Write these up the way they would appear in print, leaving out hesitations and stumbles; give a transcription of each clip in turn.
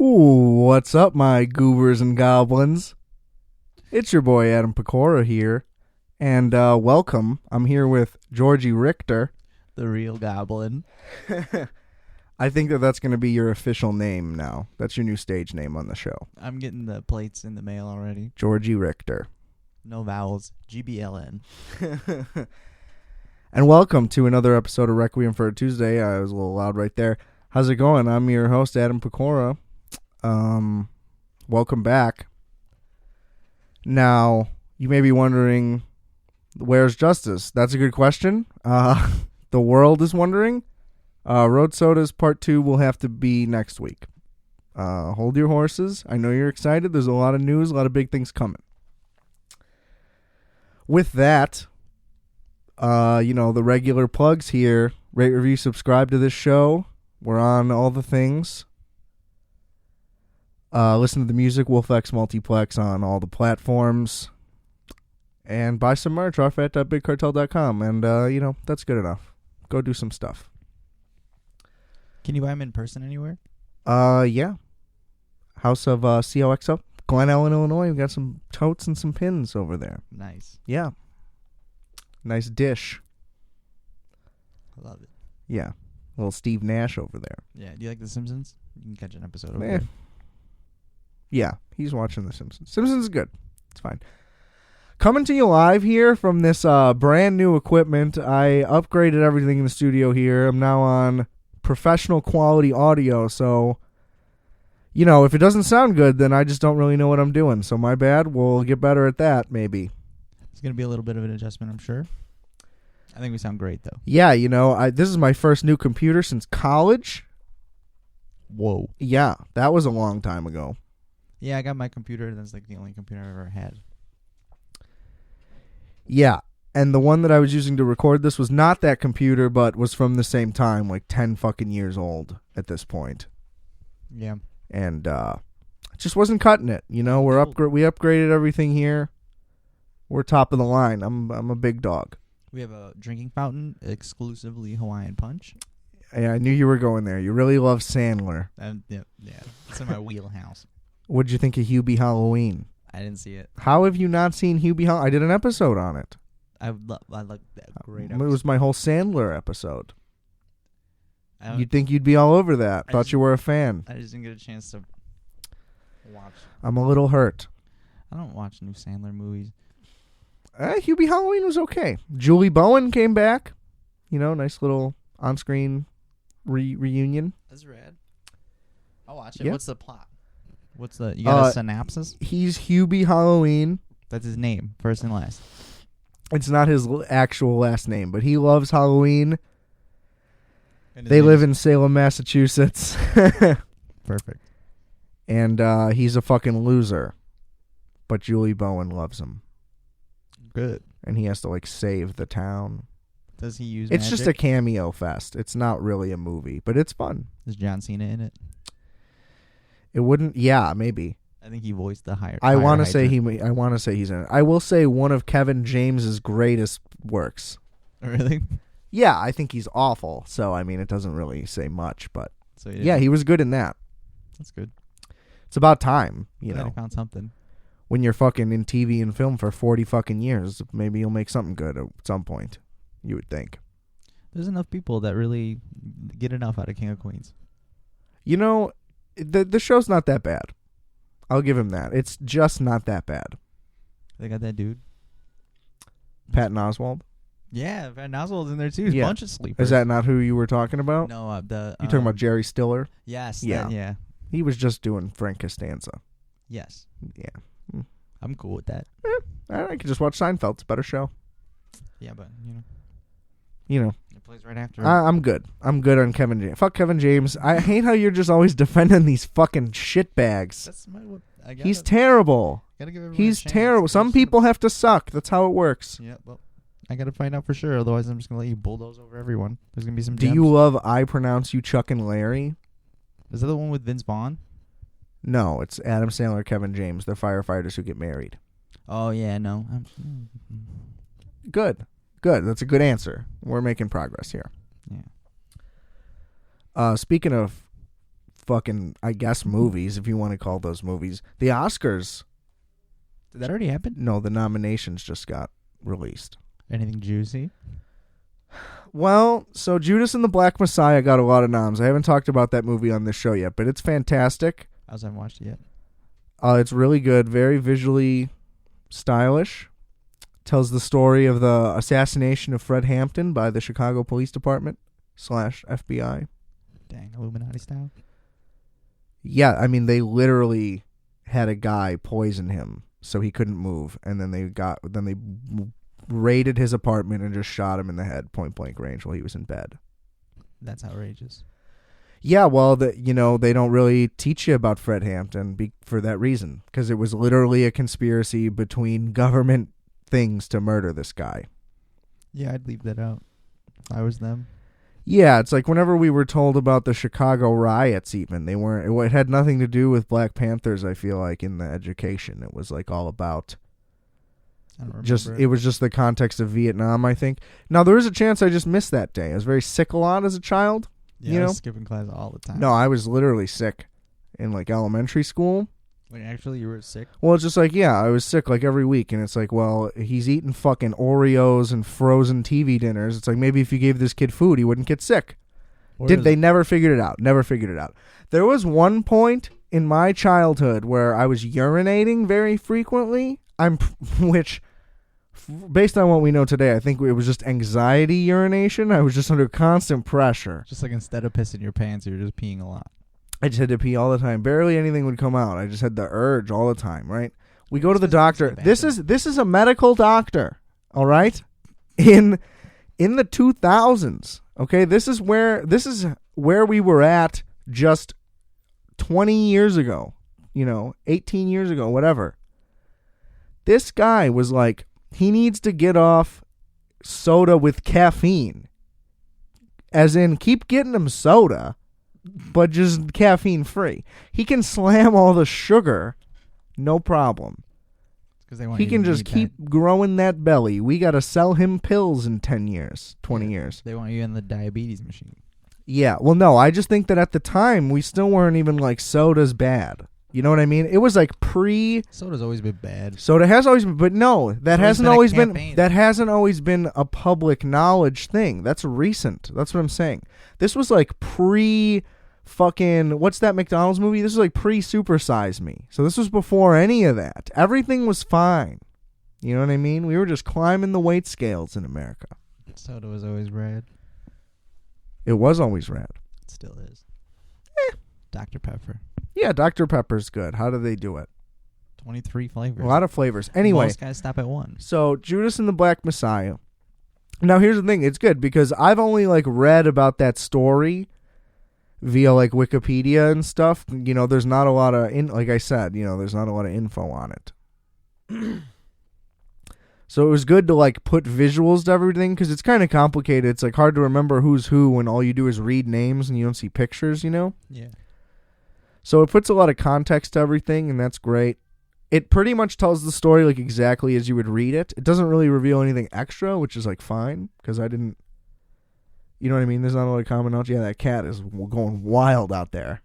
Ooh, what's up, my goobers and goblins? It's your boy Adam Pecora here, and welcome. I'm here with Georgie Richter. The real goblin. I think that's going to be your official name now. That's your new stage name on the show. I'm getting the plates in the mail already. Georgie Richter. No vowels. GBLN. And welcome to another episode of Requiem for a Tuesday. I was a little loud right there. How's it going? I'm your host, Adam Pecora. Welcome back. Now, you may be wondering, where's Justice? That's a good question. The world is wondering. Road Sodas Part 2 will have to be next week. Hold your horses. I know you're excited. There's a lot of news, a lot of big things coming. With that, the regular plugs here. Rate, review, subscribe to this show. We're on all the things. Listen to the music, WolfX Multiplex on all the platforms. And buy some merch, RFAT.bigcartel.com. And, that's good enough. Go do some stuff. Can you buy them in person anywhere? Yeah. House of COXO, Glen Ellen, Illinois. We got some totes and some pins over there. Nice. Yeah. Nice dish. I love it. Yeah. Little Steve Nash over there. Yeah. Do you like The Simpsons? You can catch an episode over Eh. there. Yeah, he's watching The Simpsons. Simpsons is good. It's fine. Coming to you live here from this brand new equipment. I upgraded everything in the studio here. I'm now on professional quality audio, so, if it doesn't sound good, then I just don't really know what I'm doing. So my bad. We'll get better at that, maybe. It's going to be a little bit of an adjustment, I'm sure. I think we sound great, though. Yeah, this is my first new computer since college. Whoa. Yeah, that was a long time ago. Yeah, I got my computer. That's like the only computer I've ever had. Yeah, and the one that I was using to record this was not that computer, but was from the same time, like 10 fucking years old at this point. Yeah. And it just wasn't cutting it. We upgraded everything here. We're top of the line. I'm a big dog. We have a drinking fountain, exclusively Hawaiian Punch. Yeah, I knew you were going there. You really love Sandler. Yeah, it's in my wheelhouse. What'd you think of Hubie Halloween? I didn't see it. How have you not seen Hubie Halloween? I did an episode on it. I like that great It episode. was my whole Sandler episode. I You'd think you'd be all over that. Thought you were a fan. just didn't get a chance to watch. I'm a little hurt. I don't watch new Sandler movies. Hubie Halloween was okay. Julie Bowen came back. Nice little on-screen reunion. That's rad. I'll watch it. Yeah. What's the plot? You got a synopsis? He's Hubie Halloween. That's his name, first and last. It's not his actual last name, but he loves Halloween. And They live in Salem, Massachusetts. Perfect. And he's a fucking loser. But Julie Bowen loves him. Good. And he has to, save the town. Does he use It's magic? just a cameo fest. It's not really a movie, but it's fun. Is John Cena in it? It wouldn't... Yeah, maybe. I think he voiced the higher... I want to say he's in it. I will say one of Kevin James's greatest works. Really? Yeah, I think he's awful. So, it doesn't really say much, but... So Yeah, he was good in that. That's good. It's about time, Glad I found something. When you're fucking in TV and film for 40 fucking years, maybe you'll make something good at some point, you would think. There's enough people that really get enough out of King of Queens. The show's not that bad. I'll give him that. It's just not that bad. They got that dude. Patton Oswalt? Yeah, Van Oswald's in there too. He's Yeah. a bunch of sleepers. Is that not who you were talking about? No, You talking about Jerry Stiller? Yes. Yeah. Yeah. He was just doing Frank Costanza. Yes. Yeah. I'm cool with that. I could just watch Seinfeld. It's a better show. Yeah, but, It plays right after. I'm good. I'm good on Kevin James. Fuck Kevin James. I hate how you're just always defending these fucking shitbags. That's He's terrible. Gotta give everyone He's a chance. terrible. Some people have to suck. That's how it works. Yeah, well, I gotta find out for sure. Otherwise, I'm just gonna let you bulldoze over everyone. There's gonna be some. Do gems. you love I Pronounce You Chuck and Larry? Is that the one with Vince Vaughn? No, it's Adam Sandler, Kevin James. They're firefighters who get married. Oh yeah, no. Good. That's a good answer. We're making progress here. Yeah. Speaking of fucking, I guess, movies, if you want to call those movies. The Oscars. Did that already happen? No, the nominations just got released. Anything juicy? Well, so Judas and the Black Messiah got a lot of noms. I haven't talked about that movie on this show yet, but it's fantastic. I also haven't watched it yet. It's really good, very visually stylish. Tells the story of the assassination of Fred Hampton by the Chicago Police Department / FBI. Dang, Illuminati style. Yeah, I mean, they literally had a guy poison him so he couldn't move, and then they raided his apartment and just shot him in the head, point blank range, while he was in bed. That's outrageous. Yeah, well, they don't really teach you about Fred Hampton for that reason, because it was literally a conspiracy between government things to murder this guy. Yeah, I'd leave that out if I was them. Yeah, it's like whenever we were told about the Chicago riots, even, they weren't. It had nothing to do with Black Panthers, I feel like, in the education. It was like all about I don't remember. it was just the context of Vietnam, I think. Now, there is a chance I just missed that day. I was very sick a lot as a child. Yeah, I was skipping class all the time. No, I was literally sick in like elementary school. Wait, actually, you were sick? Well, it's just like, yeah, I was sick like every week, and it's like, well, he's eating fucking Oreos and frozen TV dinners. It's like maybe if you gave this kid food, he wouldn't get sick. They never figured it out. Never figured it out. There was one point in my childhood where I was urinating very frequently, which, based on what we know today, I think it was just anxiety urination. I was just under constant pressure. Just like instead of pissing your pants, you were just peeing a lot. I just had to pee all the time. Barely anything would come out. I just had the urge all the time, right? We go to the doctor. This is a medical doctor, all right? In the 2000s, okay? This is where we were at just 20 years ago, 18 years ago, whatever. This guy was like, he needs to get off soda with caffeine. As in, keep getting him soda, but just caffeine free. He can slam all the sugar, no problem. He can just keep growing that belly. We got to sell him pills in 10 years, 20 years. They want you in the diabetes machine. Yeah, well, no, I just think that at the time, we still weren't even like soda's bad. You know what I mean? It was like Soda's always been bad. Soda has always been, but no, that hasn't always been a public knowledge thing. That's recent. That's what I'm saying. This was like fucking, what's that McDonald's movie? This was like Super Size Me. So this was before any of that. Everything was fine. You know what I mean? We were just climbing the weight scales in America. Soda was always red. It was always red. It still is. Dr. Pepper. Yeah, Dr. Pepper's good. How do they do it? 23 flavors. A lot of flavors. Anyway. Most guys stop at one. So, Judas and the Black Messiah. Now, here's the thing. It's good because I've only like read about that story via like Wikipedia and stuff. There's not a lot of, like I said, there's not a lot of info on it. So it was good to like put visuals to everything because it's kind of complicated. It's like hard to remember who's who when all you do is read names and you don't see pictures, Yeah. So it puts a lot of context to everything, and that's great. It pretty much tells the story like exactly as you would read it. It doesn't really reveal anything extra, which is like fine because I didn't. You know what I mean? There's not a lot of common knowledge. Yeah, that cat is going wild out there.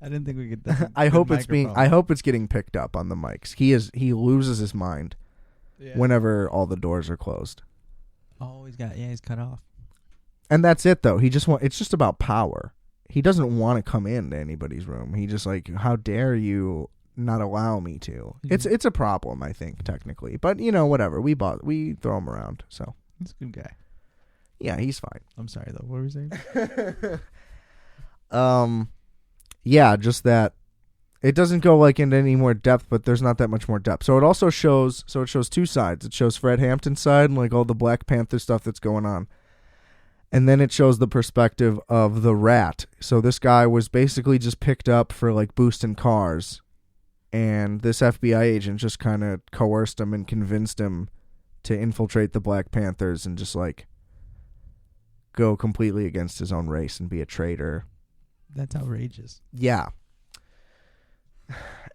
I didn't think we could. I hope it's getting picked up on the mics. He loses his mind whenever all the doors are closed. Oh, he's cut off. And that's it though. It's just about power. He doesn't want to come into anybody's room. He just like, how dare you not allow me to? Mm-hmm. It's a problem, I think, technically. But whatever. We throw him around. So he's a good guy. Yeah, he's fine. I'm sorry though. What were you saying? Yeah, just that it doesn't go like into any more depth, but there's not that much more depth. So it also shows two sides. It shows Fred Hampton's side and like all the Black Panther stuff that's going on. And then it shows the perspective of the rat. So this guy was basically just picked up for like boosting cars. And this FBI agent just kind of coerced him and convinced him to infiltrate the Black Panthers and just like go completely against his own race and be a traitor. That's outrageous. Yeah.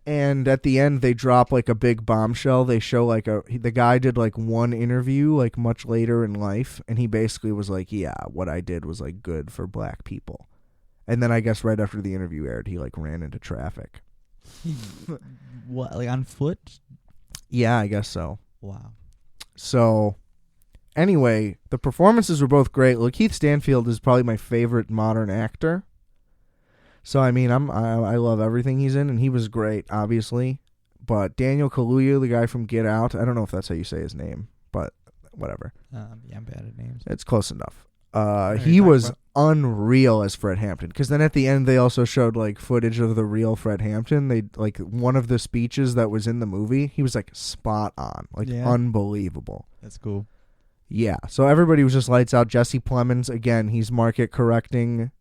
And at the end, they drop like a big bombshell. They show like the guy did like one interview like much later in life, and he basically was like, "Yeah, what I did was like good for black people," And then I guess right after the interview aired, he like ran into traffic. What, like on foot? Yeah, I guess so. Wow. So, anyway, the performances were both great. Lakeith Stanfield is probably my favorite modern actor. So, I mean, I love everything he's in, and he was great, obviously. But Daniel Kaluuya, the guy from Get Out, I don't know if that's how you say his name, but whatever. Yeah, I'm bad at names. It's close enough. He was unreal as Fred Hampton, because then at the end they also showed like footage of the real Fred Hampton. They like one of the speeches that was in the movie. He was like spot on, like unbelievable. That's cool. Yeah, so everybody was just lights out. Jesse Plemons, again, he's market correcting.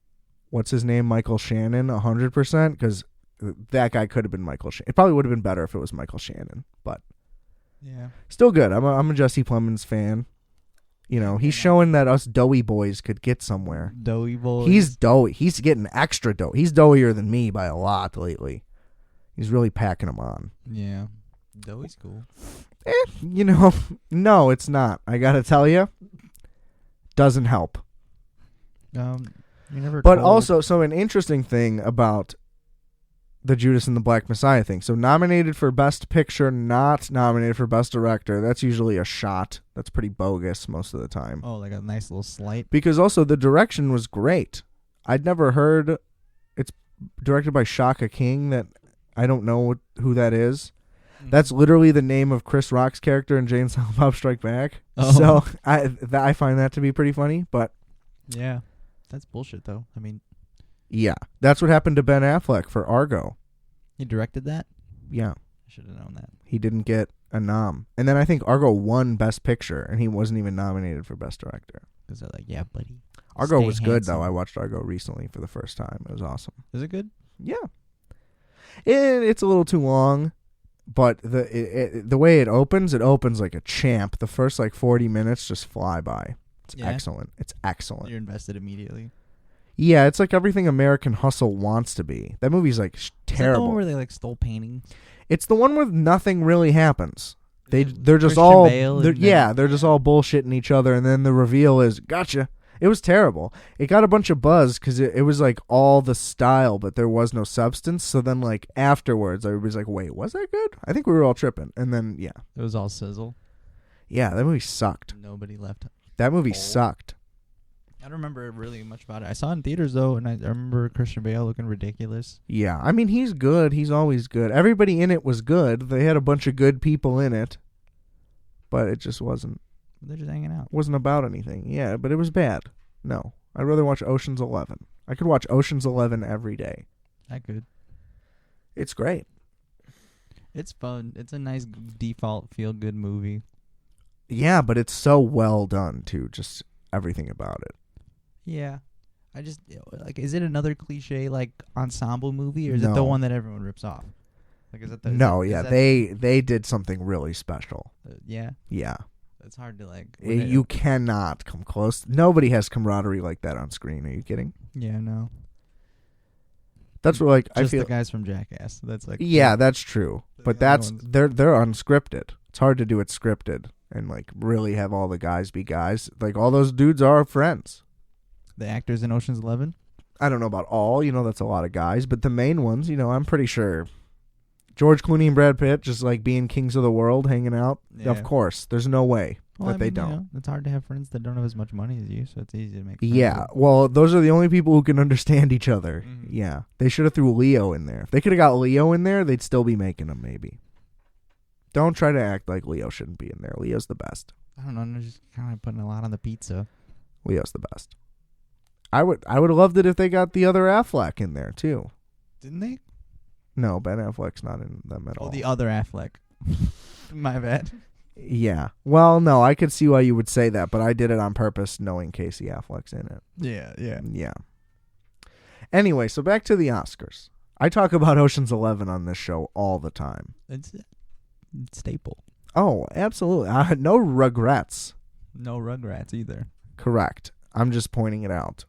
What's his name? Michael Shannon, 100%, because that guy could have been Michael Shannon. It probably would have been better if it was Michael Shannon, but yeah, still good. I'm a Jesse Plemons fan. You know, he's showing that us doughy boys could get somewhere. Doughy boys. He's doughy. He's getting extra doughy. He's doughier than me by a lot lately. He's really packing them on. Yeah. Doughy's cool. You know, no, it's not. I got to tell you, doesn't help. You're never But told. also, so an interesting thing about the Judas and the Black Messiah thing. So nominated for Best Picture, not nominated for Best Director. That's usually a shot. That's pretty bogus most of the time. Oh, like a nice little slight. Because also the direction was great. I'd never heard. It's directed by Shaka King. That I don't know who that is. That's literally the name of Chris Rock's character in Jay and Silent Bob Strike Back. Oh. So I find that to be pretty funny. But yeah, that's bullshit though. I mean, yeah, that's what happened to Ben Affleck for Argo. he directed that? Yeah. I should have known that. He didn't get a nom. And then I think Argo won Best Picture, and he wasn't even nominated for Best Director. Because they're like, yeah, buddy. Argo Stay was good, handsome. though. I watched Argo recently for the first time. It was awesome. Is it good? Yeah. It's a little too long, but the way it opens like a champ. The first, 40 minutes just fly by. It's excellent. It's excellent. You're invested immediately. Yeah, it's like everything American Hustle wants to be. That movie's, terrible. Is that the one where they, stole paintings? It's the one where nothing really happens. They're just Christian all Bale they're just all bullshitting each other, and then the reveal is gotcha. It was terrible. It got a bunch of buzz because it was all the style, but there was no substance. So then afterwards, everybody's like, "Wait, was that good?" I think we were all tripping, and then It was all sizzle. yeah, that movie sucked. Nobody left. That movie sucked. I don't remember really much about it. I saw it in theaters though, and I remember Christian Bale looking ridiculous. Yeah, I mean he's good. He's always good. Everybody in it was good. They had a bunch of good people in it, but it just wasn't. They're just hanging out. Wasn't about anything. Yeah, but it was bad. No, I'd rather watch Ocean's 11. I could watch Ocean's 11 every day. I could. It's great. It's fun. It's a nice default feel-good movie. Yeah, but it's so well done too. Just everything about it. Yeah. I just, is it another cliche, ensemble movie, or is it the No. one that everyone rips off? Is it the... No, is yeah, that they did something really special. yeah. Yeah. It's hard to, You cannot come close. Nobody has camaraderie like that on screen. Are you kidding? Yeah, no. That's what, Just I feel. the guys from Jackass. That's Yeah, that's true. But the only that's ones. they're unscripted. It's hard to do it scripted and really have all the guys be guys. All those dudes are friends. The actors in Ocean's 11? I don't know about all. That's a lot of guys, but the main ones, I'm pretty sure. George Clooney and Brad Pitt just being kings of the world, hanging out. Yeah. Of course, there's no way that they don't. It's hard to have friends that don't have as much money as you, so it's easy to make friends Yeah, with. well, those are the only people who can understand each other. Mhm. Yeah, they should have threw Leo in there. If they could have got Leo in there, they'd still be making them. Maybe. Don't try to act like Leo shouldn't be in there. Leo's the best. I don't know. I'm just kind of putting a lot on the pizza. Leo's the best. I would have loved it if they got the other Affleck in there too. Didn't they? No, Ben Affleck's not in them at all. Oh, the other Affleck. My bad. Yeah. Well, no, I could see why you would say that, but I did it on purpose knowing Casey Affleck's in it. Yeah, yeah. Yeah. Anyway, so back to the Oscars. I talk about Ocean's 11 on this show all the time. It's staple. Oh, absolutely. No regrets. No Rugrats either. Correct. I'm just pointing it out.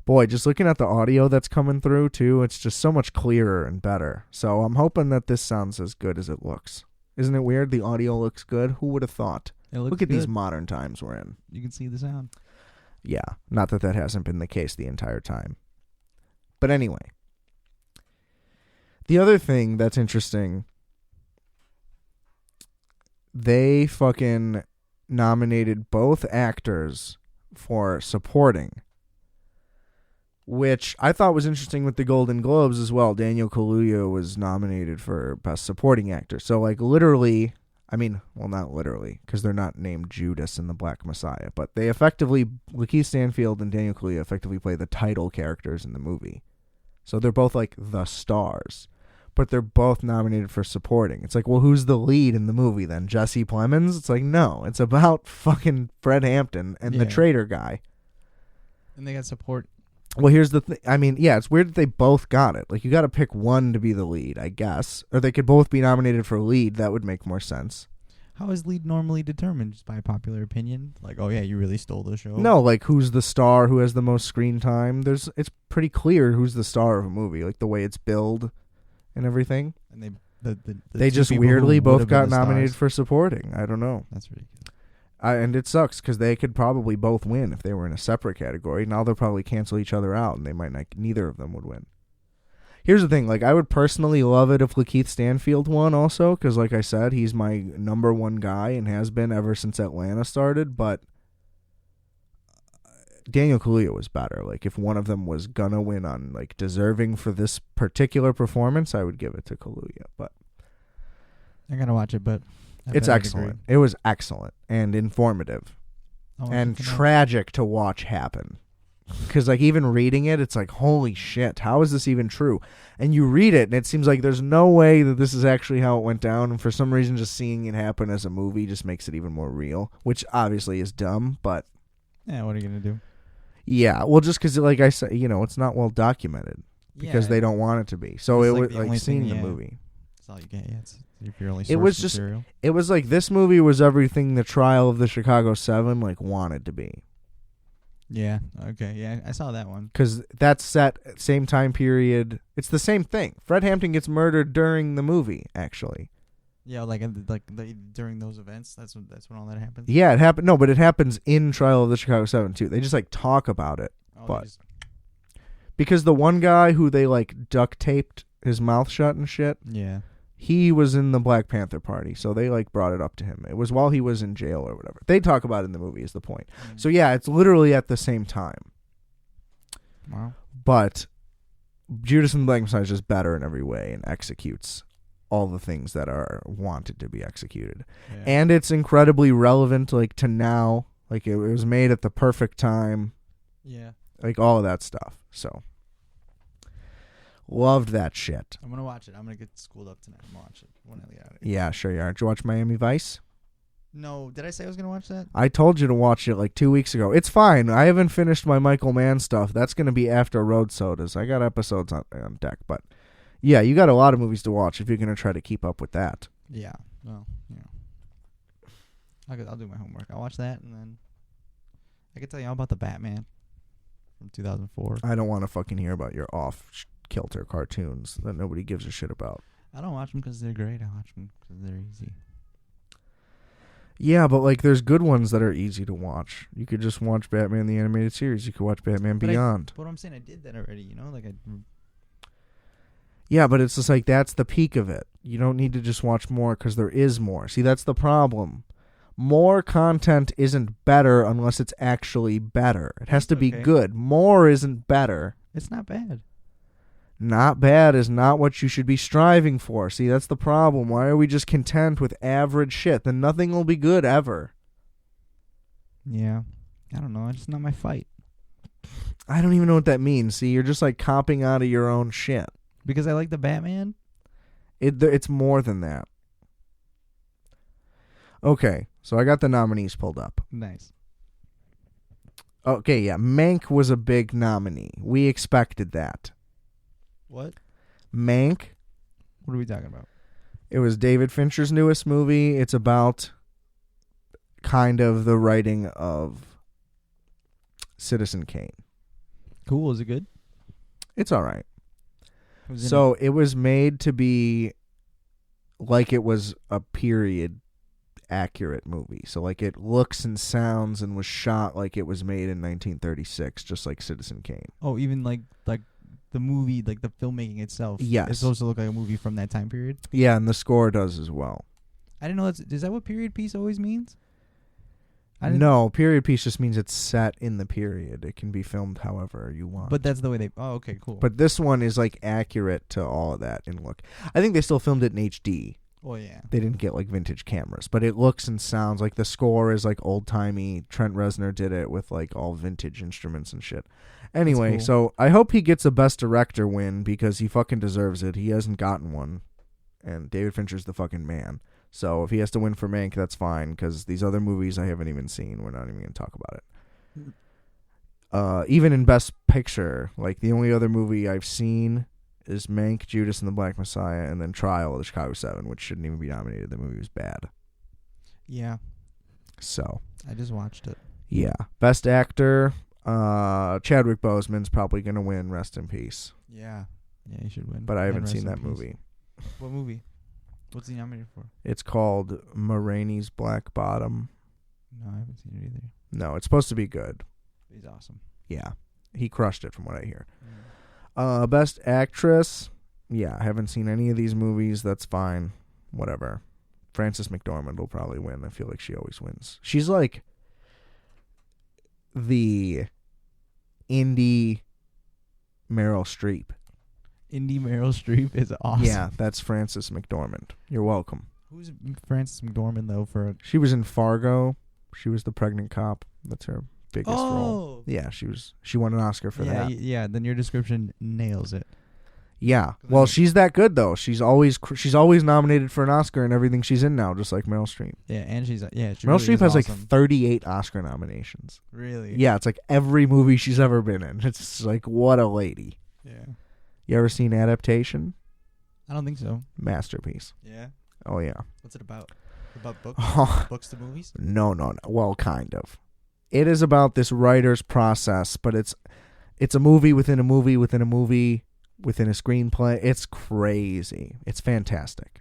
Boy, just looking at the audio that's coming through, too, it's just so much clearer and better. So I'm hoping that this sounds as good as it looks. Isn't it weird? The audio looks good. Who would have thought? It looks Look at good. these modern times we're in. You can see the sound. Yeah, not that hasn't been the case the entire time. But anyway, the other thing that's interesting, they fucking nominated both actors for supporting, which I thought was interesting with the Golden Globes as well. Daniel Kaluuya was nominated for Best Supporting Actor. So, like, literally, I mean, well, not literally, because they're not named Judas in The Black Messiah, but they effectively, Lakeith Stanfield and Daniel Kaluuya effectively play the title characters in the movie. So they're both, like, the stars, but they're both nominated for supporting. It's like, well, who's the lead in the movie then? Jesse Plemons? It's like, no, it's about fucking Fred Hampton and the traitor guy. And they got support. Well, here's the thing. I mean, yeah, it's weird that they both got it. Like, you got to pick one to be the lead, I guess. Or they could both be nominated for lead. That would make more sense. How is lead normally determined? Just by popular opinion? Like, oh, yeah, you really stole the show? No, like, who's the star, who has the most screen time. It's pretty clear who's the star of a movie, like the way it's billed and everything. And they just weirdly both got nominated for supporting. I don't know. That's ridiculous. And it sucks because they could probably both win if they were in a separate category. Now they'll probably cancel each other out, and they might not. Neither of them would win. Here's the thing: like, I would personally love it if Lakeith Stanfield won, also, because, like I said, he's my number one guy and has been ever since Atlanta started. But Daniel Kaluuya was better. Like, if one of them was gonna win on, like, deserving for this particular performance, I would give it to Kaluuya. But I gotta watch it, but. It's excellent. It was excellent and informative and tragic to watch happen. Because, like, even reading it, it's like, holy shit, how is this even true? And you read it, and it seems like there's no way that this is actually how it went down. And for some reason, just seeing it happen as a movie just makes it even more real, which obviously is dumb, but... Yeah, what are you going to do? Yeah, well, just because, like I said, you know, it's not well documented because they don't want it to be. So it was like seeing the movie. That's all you get, yeah. If you're only it was just material. It was like this movie was everything the Trial of the Chicago 7 like wanted to be. Yeah, okay, yeah, I saw that one. Because that's set same time period. It's the same thing. Fred Hampton gets murdered during the movie, actually. Yeah, during those events, that's when all that happens. Yeah, it happened. No, but it happens in Trial of the Chicago 7 too. They just like talk about it, because the one guy who they like duct taped his mouth shut and shit. Yeah. He was in the Black Panther Party, so they like brought it up to him. It was while he was in jail or whatever. They talk about it in the movie is the point. Mm. So yeah, it's literally at the same time. Wow. But Judas and the Black Messiah is just better in every way and executes all the things that are wanted to be executed. Yeah. And it's incredibly relevant, like, to now. Like, it was made at the perfect time. Yeah. Like, all of that stuff. So... loved that shit. I'm going to watch it. I'm going to get schooled up tonight. I'm going to watch it when I get out of here. Yeah, sure you are. Did you watch Miami Vice? No. Did I say I was going to watch that? I told you to watch it like 2 weeks ago. It's fine. I haven't finished my Michael Mann stuff. That's going to be after Road Sodas. I got episodes on deck. But, yeah, you got a lot of movies to watch if you're going to try to keep up with that. Yeah. Well, yeah. I'll do my homework. I'll watch that, and then I can tell you all about the Batman from 2004. I don't want to fucking hear about your off-kilter cartoons that nobody gives a shit about. I don't watch them because they're great. I watch them because they're easy. Yeah, but like there's good ones that are easy to watch. You could just watch Batman the Animated Series. You could watch Batman Beyond. But I'm saying I did that already, you know? Yeah, but it's just like that's the peak of it. You don't need to just watch more because there is more. See, that's the problem. More content isn't better unless it's actually better. It has to be good. More isn't better. It's not bad. Not bad is not what you should be striving for. See, that's the problem. Why are we just content with average shit? Then nothing will be good ever. Yeah. I don't know. It's just not my fight. I don't even know what that means. See, you're just like copping out of your own shit. Because I like the Batman? It's more than that. Okay, so I got the nominees pulled up. Nice. Okay, yeah. Mank was a big nominee. We expected that. What? Mank. What are we talking about? It was David Fincher's newest movie. It's about kind of the writing of Citizen Kane. Cool. Is it good? It's all right. So it was made to be like it was a period accurate movie. So like it looks and sounds and was shot like it was made in 1936, just like Citizen Kane. Oh, even like the movie, like the filmmaking itself, Yes. is supposed to look like a movie from that time period. Yeah, and the score does as well. I didn't know is that what period piece always means? I didn't- No, period piece just means it's set in the period. It can be filmed however you want. But that's the way they. Oh, okay, cool. But this one is like accurate to all of that in look. I think they still filmed it in HD. well, yeah. They didn't get like vintage cameras, but it looks and sounds like the score is like old timey. Trent Reznor did it with like all vintage instruments and shit. Anyway, cool. so I hope he gets a Best Director win because he fucking deserves it. He hasn't gotten one, and David Fincher's the fucking man. So if he has to win for Mank, that's fine because these other movies I haven't even seen. We're not even going to talk about it. Even in Best Picture, like the only other movie I've seen is Mank, Judas and the Black Messiah, and then Trial of the Chicago 7, which shouldn't even be nominated. The movie was bad. Yeah, So, I just watched it. yeah. Best Actor, Chadwick Boseman's probably going to win. Rest in peace. Yeah, he should win. But I haven't And seen rest that in peace. movie. What movie? What's he nominated for? It's called Ma Rainey's Black Bottom. No, I haven't seen it either. No, it's supposed to be good. He's awesome. Yeah. He crushed it from what I hear. Best Actress. Yeah, I haven't seen any of these movies. That's fine. Whatever. Frances McDormand will probably win. I feel like she always wins. She's like the indie Meryl Streep. Indie Meryl Streep is awesome. Yeah, that's Frances McDormand. You're welcome. Who's Frances McDormand though? She was in Fargo. She was the pregnant cop. That's her biggest role. Oh, Yeah, she won an Oscar for that. Yeah. Then your description nails it. Yeah. Well, she's that good though. She's always nominated for an Oscar in everything she's in now, just like Meryl Streep. Yeah, and she's Meryl Meryl Streep has awesome. like 38 Oscar nominations. Really. Yeah, it's like every movie she's ever been in. It's like what a lady. Yeah. You ever seen Adaptation? I don't think so. Masterpiece. Yeah. Oh yeah. What's it about? About books? Oh, Books to movies? no. Well, kind of. It is about this writer's process, but it's a movie within a movie within a movie within a screenplay. It's crazy. It's fantastic.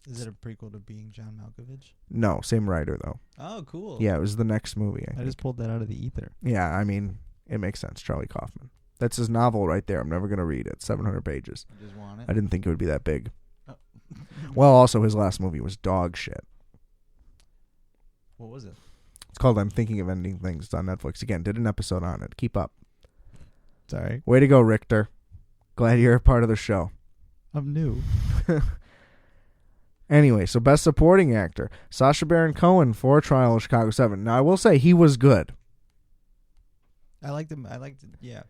Is it a prequel to Being John Malkovich? No, same writer though. Oh, cool. Yeah, it was the next movie. I I think. just pulled that out of the ether. Yeah, I mean, it makes sense. Charlie Kaufman. That's his novel right there. I'm never going to read it. 700 pages. You just want it? I didn't think it would be that big. Oh. Well, also, his last movie was dog shit. What was it? It's called I'm Thinking of Ending Things. It's on Netflix. Again, did an episode on it. Keep up. Sorry. Way to go, Richter. Glad you're a part of the show. I'm new. Anyway, so Best Supporting Actor. Sacha Baron Cohen for Trial of Chicago 7. Now, I will say he was good. I liked him. Yeah.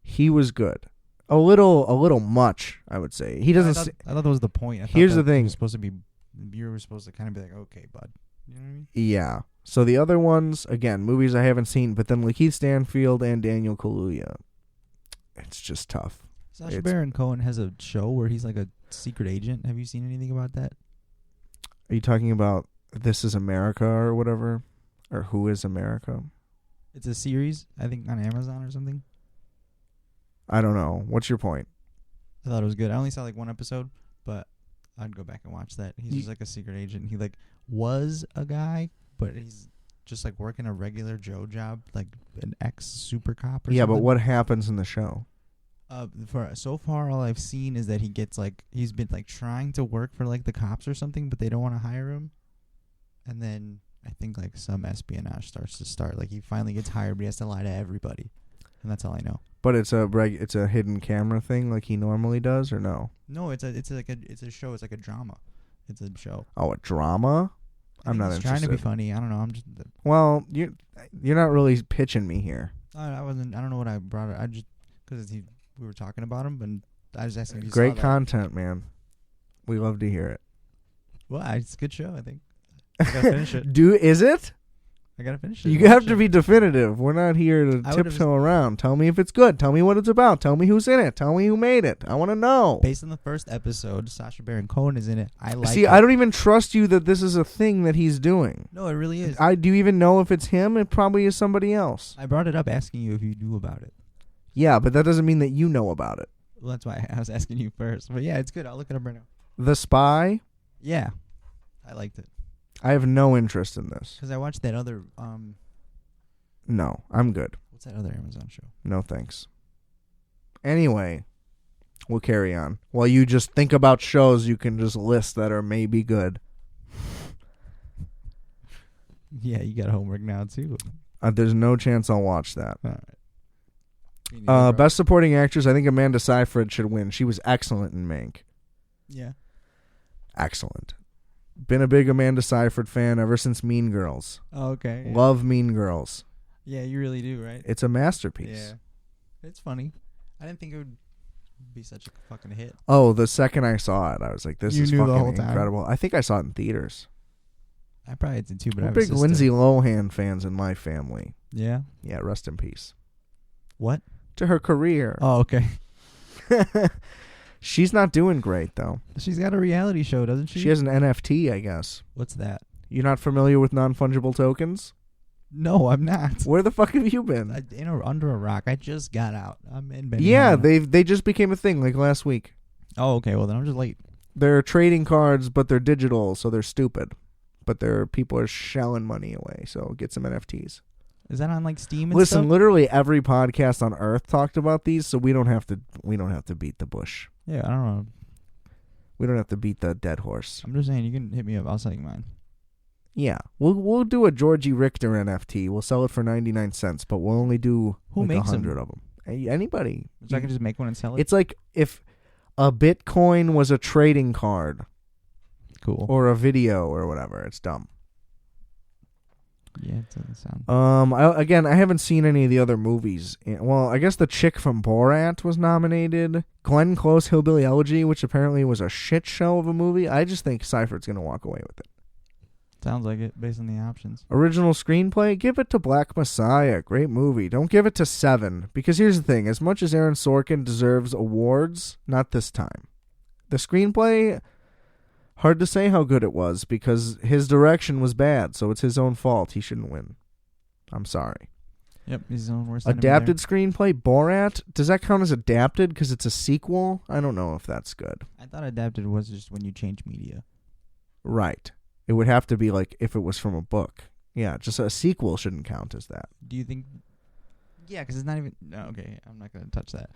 He was good. A little much, I would say. He doesn't. I thought that was the point. I thought Here's the that thing. it was supposed to be. You were supposed to kind of be like, okay, bud. You know what I mean? Yeah. So the other ones, again, movies I haven't seen, but then Lakeith Stanfield and Daniel Kaluuya. It's just tough. Sacha Baron Cohen has a show where he's like a secret agent. Have you seen anything about that? Are you talking about This Is America or whatever? Or Who Is America? It's a series, I think, on Amazon or something. I don't know. What's your point? I thought it was good. I only saw like one episode, but I'd go back and watch that. He's just like a secret agent. He like was a guy, but he's just like working a regular Joe job, like an ex super cop or Yeah, something. but what happens in the show? For so far, all I've seen is that he gets like he's been like trying to work for like the cops or something, but they don't want to hire him. And then I think like some espionage starts to start. Like he finally gets hired, but he has to lie to everybody, and that's all I know. But it's a hidden camera thing like he normally does, or no? No, it's a show. It's like a drama. It's a show. Oh, a drama? I'm not He's interested. trying to be funny. I don't know. I'm just. Well, you're not really pitching me here. I wasn't. I don't know what I brought it. I just because we were talking about him, and I was asking if you Great saw that. content, man. We love to hear it. Well, it's a good show. I think. I gotta finish it. Is it? I gotta finish it. You have to be definitive. We're not here to I would've tiptoe around. Tell me if it's good. Tell me what it's about. Tell me who's in it. Tell me who made it. I want to know. Based on the first episode, Sacha Baron Cohen is in it. I like. See, it. I don't even trust you that this is a thing that he's doing. No, it really is. Do you even know if it's him? It probably is somebody else. I brought it up asking you if you knew about it. Yeah, but that doesn't mean that you know about it. Well, that's why I was asking you first. But yeah, it's good. I'll look it up right now. The Spy? Yeah, I liked it I have no interest in this. because I watched that other. No, I'm good. What's that other Amazon show? No thanks. Anyway, we'll carry on. While you just think about shows you can just list that are maybe good. Yeah, you got homework now, too. There's no chance I'll watch that. All right. Me neither, bro. Best Supporting Actress, I think Amanda Seyfried should win. She was excellent in Mank. Yeah. Excellent. Been a big Amanda Seyfried fan ever since Mean Girls. Oh, okay. Yeah. Love Mean Girls. Yeah, you really do, right? It's a masterpiece. Yeah. It's funny. I didn't think it would be such a fucking hit. Oh, the second I saw it, I was like, this You is knew the fucking whole time? incredible. I think I saw it in theaters. I probably did too, but I We're have a big sister. Lindsay Lohan fans in my family. Yeah. Yeah, rest in peace. What? To her career. Oh, okay. She's not doing great, though. She's got a reality show, doesn't she? She has an NFT, I guess. What's that? You're not familiar with non-fungible tokens? No, I'm not. Where the fuck have you been? Under a rock. I just got out. I'm in Benihana. Yeah, they just became a thing like last week. Oh, okay. Well, then I'm just late. They're trading cards, but they're digital, so they're stupid. But people are shelling money away, so get some NFTs. Is that on like Steam and Listen, stuff? literally every podcast on Earth talked about these, so we don't have to beat the bush. Yeah, I don't know. We don't have to beat the dead horse. I'm just saying, you can hit me up. I'll sell you mine. Yeah, we'll do a Georgie Richter NFT. We'll sell it for 99 cents, but we'll only do Who like makes 100 of them. Anybody. So I can just make one and sell it? It's like if a Bitcoin was a trading card cool. or a video or whatever. It's dumb. Yeah, it doesn't sound... I haven't seen any of the other movies. Well, I guess the chick from Borat was nominated. Glenn Close, Hillbilly Elegy, which apparently was a shit show of a movie. I just think Seyfried's going to walk away with it. Sounds like it, based on the options. Original screenplay? Give it to Black Messiah. Great movie. Don't give it to Seven. Because here's the thing. As much as Aaron Sorkin deserves awards, not this time. The screenplay... Hard to say how good it was because his direction was bad, so it's his own fault. He shouldn't win. I'm sorry. Yep, he's his own worst enemy Adapted screenplay, Borat. Does that count as adapted because it's a sequel? I don't know if that's good. I thought adapted was just when you change media. Right. It would have to be like if it was from a book. Yeah, just a sequel shouldn't count as that. Do you think... Yeah, because it's not even... No, okay, I'm not going to touch that.